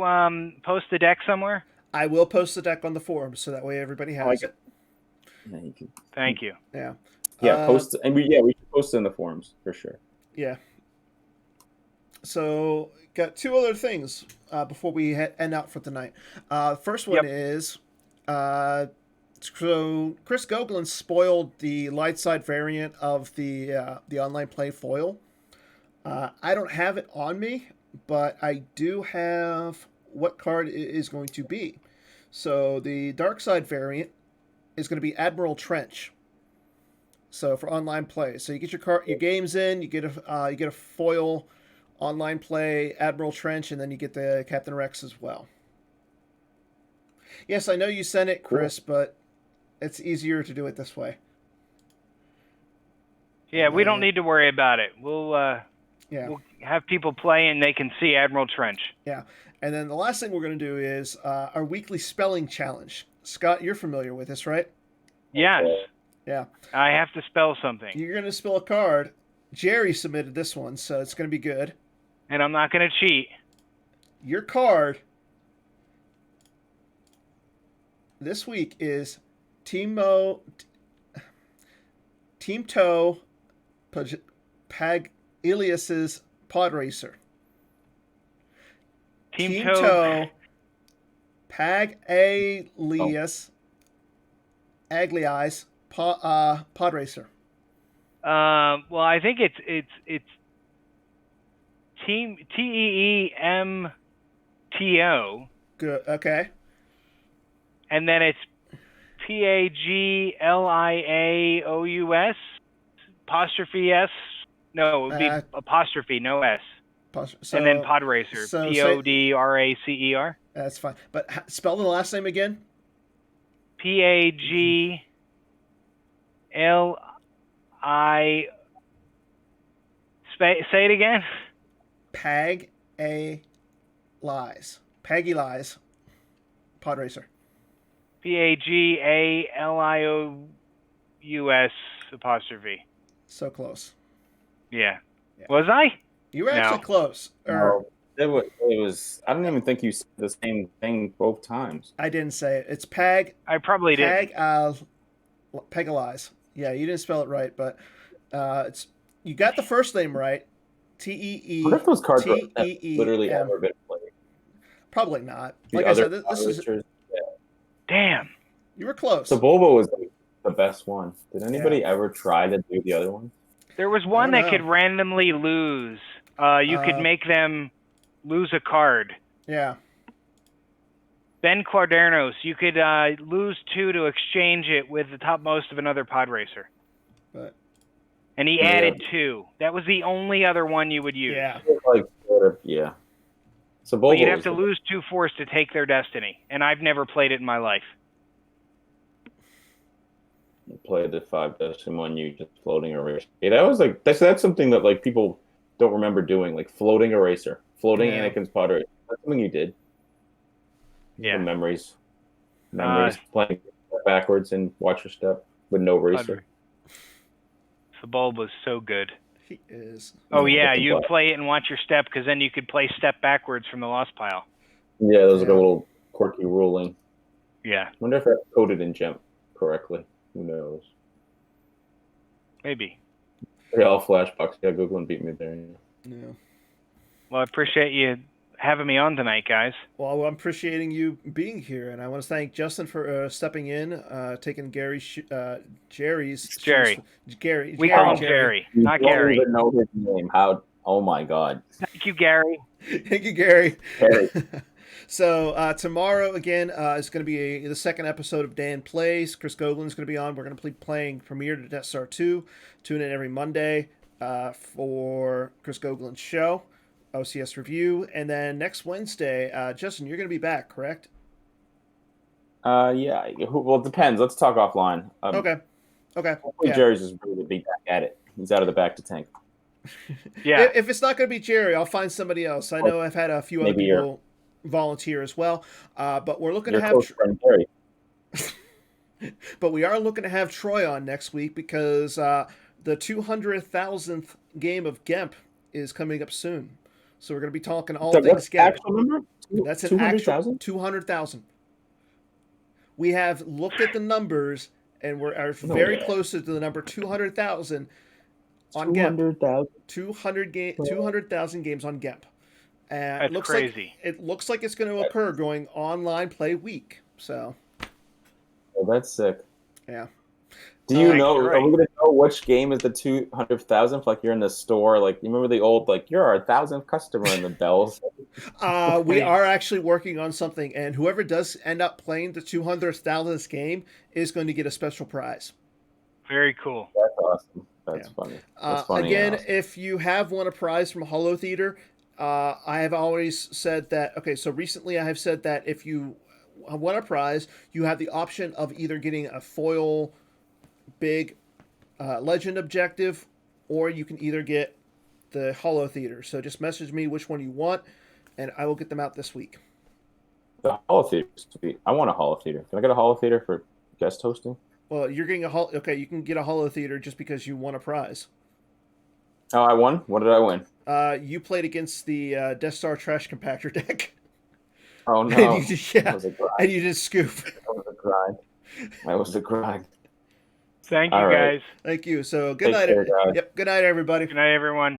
post the deck somewhere? I will post the deck on the forum so that way everybody has it. Thank you. Yeah. Yeah, post and we should post it in the forums for sure. Yeah. So got 2 other things before we end out for tonight. First one is so Chris Goglin spoiled the light side variant of the online play foil. I don't have it on me, but I do have what card it is going to be. So the dark side variant is going to be Admiral Trench. So for online play, so you get your games in, you get a foil online play Admiral Trench, and then you get the Captain Rex as well. Yes, I know you sent it, Chris, but it's easier to do it this way. Yeah, we don't need to worry about it. We'll have people play and they can see Admiral Trench. Yeah, and then the last thing we're going to do is our weekly spelling challenge. Scott, you're familiar with this, right? Yes. Yeah. I have to spell something. You're going to spell a card. Jerry submitted this one, so it's going to be good. And I'm not going to cheat. Your card this week is Team Toe Pag Ilias's Pod Racer. Team Toe Pag Alias Agliai's Pod Racer. Well, I think it's Team TEEMTO. Good. Okay. And then it's PAGLIAOUS apostrophe S. No, it would be apostrophe, no S. So, and then Pod Racer. So PODRACER. That's fine. But spell the last name again. PAGLI. Say it again. Pag A Lies. Paggy Lies. Pod Racer. PAGALIOUS apostrophe. So close. Yeah. Was I? You were actually close. No, it was. I don't even think you said the same thing both times. I didn't say it. It's Pag. I probably did. Pagalize. Yeah, you didn't spell it right, but it's you got the first name right. TEE. What if those cards have literally ever been played? Probably not. Like I said, this is. Damn. You were close. The Bobo was the best one. Did anybody ever try to do the other one? There was one that could randomly lose. You could make them lose a card. Yeah. Ben Quadernos, you could lose 2 to exchange it with the topmost of another pod racer. But And he added 2. That was the only other one you would use. yeah. Like, yeah. So But you'd have to lose 2 force to take their destiny, and I've never played it in my life. Play the 5-1 you just floating eraser. Yeah, that was like that's something that like people don't remember doing, like floating eraser, floating Yeah. Anakin's pod eraser. That's something you did. Yeah. The memories playing backwards and watch your step with no racer. The bulb was so good. He is. Oh yeah, you play it and watch your step, because then you could play step backwards from the lost pile. Yeah, there's like a little quirky ruling. Yeah. I wonder if that's coded in GEMP correctly. Who knows? Maybe. Yeah, I'll flashbox. Yeah, Google and beat me there. Yeah. Well, I appreciate you having me on tonight, guys. Well, I'm appreciating you being here, and I want to thank Justin for stepping in, taking Jerry's. Jerry. Gary. We call him Jerry, not Gary. I don't even know his name. How? Oh my God. Thank you, Gary. Thank you, Gary. Gary. So tomorrow again is going to be the second episode of Dan Plays. Chris Goglin's going to be on. We're going to be playing Premiere to Death Star 2. Tune in every Monday for Chris Goglin's show, OCS review, and then next Wednesday, Justin, you're going to be back, correct? Yeah. Well, it depends. Let's talk offline. Okay. Hopefully Jerry's just ready to be back at it. He's out of the back to tank. Yeah. If it's not going to be Jerry, I'll find somebody else. I know I've had a few other people volunteer as well, but we're looking to have Jerry. but we are looking to have Troy on next week because the 200,000th game of GEMP is coming up soon. So we're going to be talking all things GEMP. Actual number? That's an actual 200,000. We have looked at the numbers, and we're very close to the number 200,000 on GEMP. 200,000 games on GEMP. And that's crazy. It looks like it's going to occur going online play week. So. Oh, that's sick. Yeah. Do you know? Are we going to know which game is the 200,000th? Like you're in the store, like you remember the old, like you're our 1,000th customer in the bells. We are actually working on something, and whoever does end up playing the 200,000th game is going to get a special prize. Very cool. That's awesome. That's funny. That's funny. Again, if you have won a prize from Holotheatre, I have always said that. Okay, so recently I have said that if you won a prize, you have the option of either getting a foil big legend objective, or you can either get the Holotheatre. So just message me which one you want, and I will get them out this week. The Holotheatre. I want a Holotheatre. Can I get a Holotheatre for guest hosting? Well, you're getting okay, you can get a Holotheatre just because you won a prize. Oh, I won? What did I win? You played against the Death Star Trash Compactor deck. Oh, no. And you did scoop. That was a grind. That was a grind. Thank you, guys. Thank you. So good night. Yep. Good night, everybody. Good night, everyone.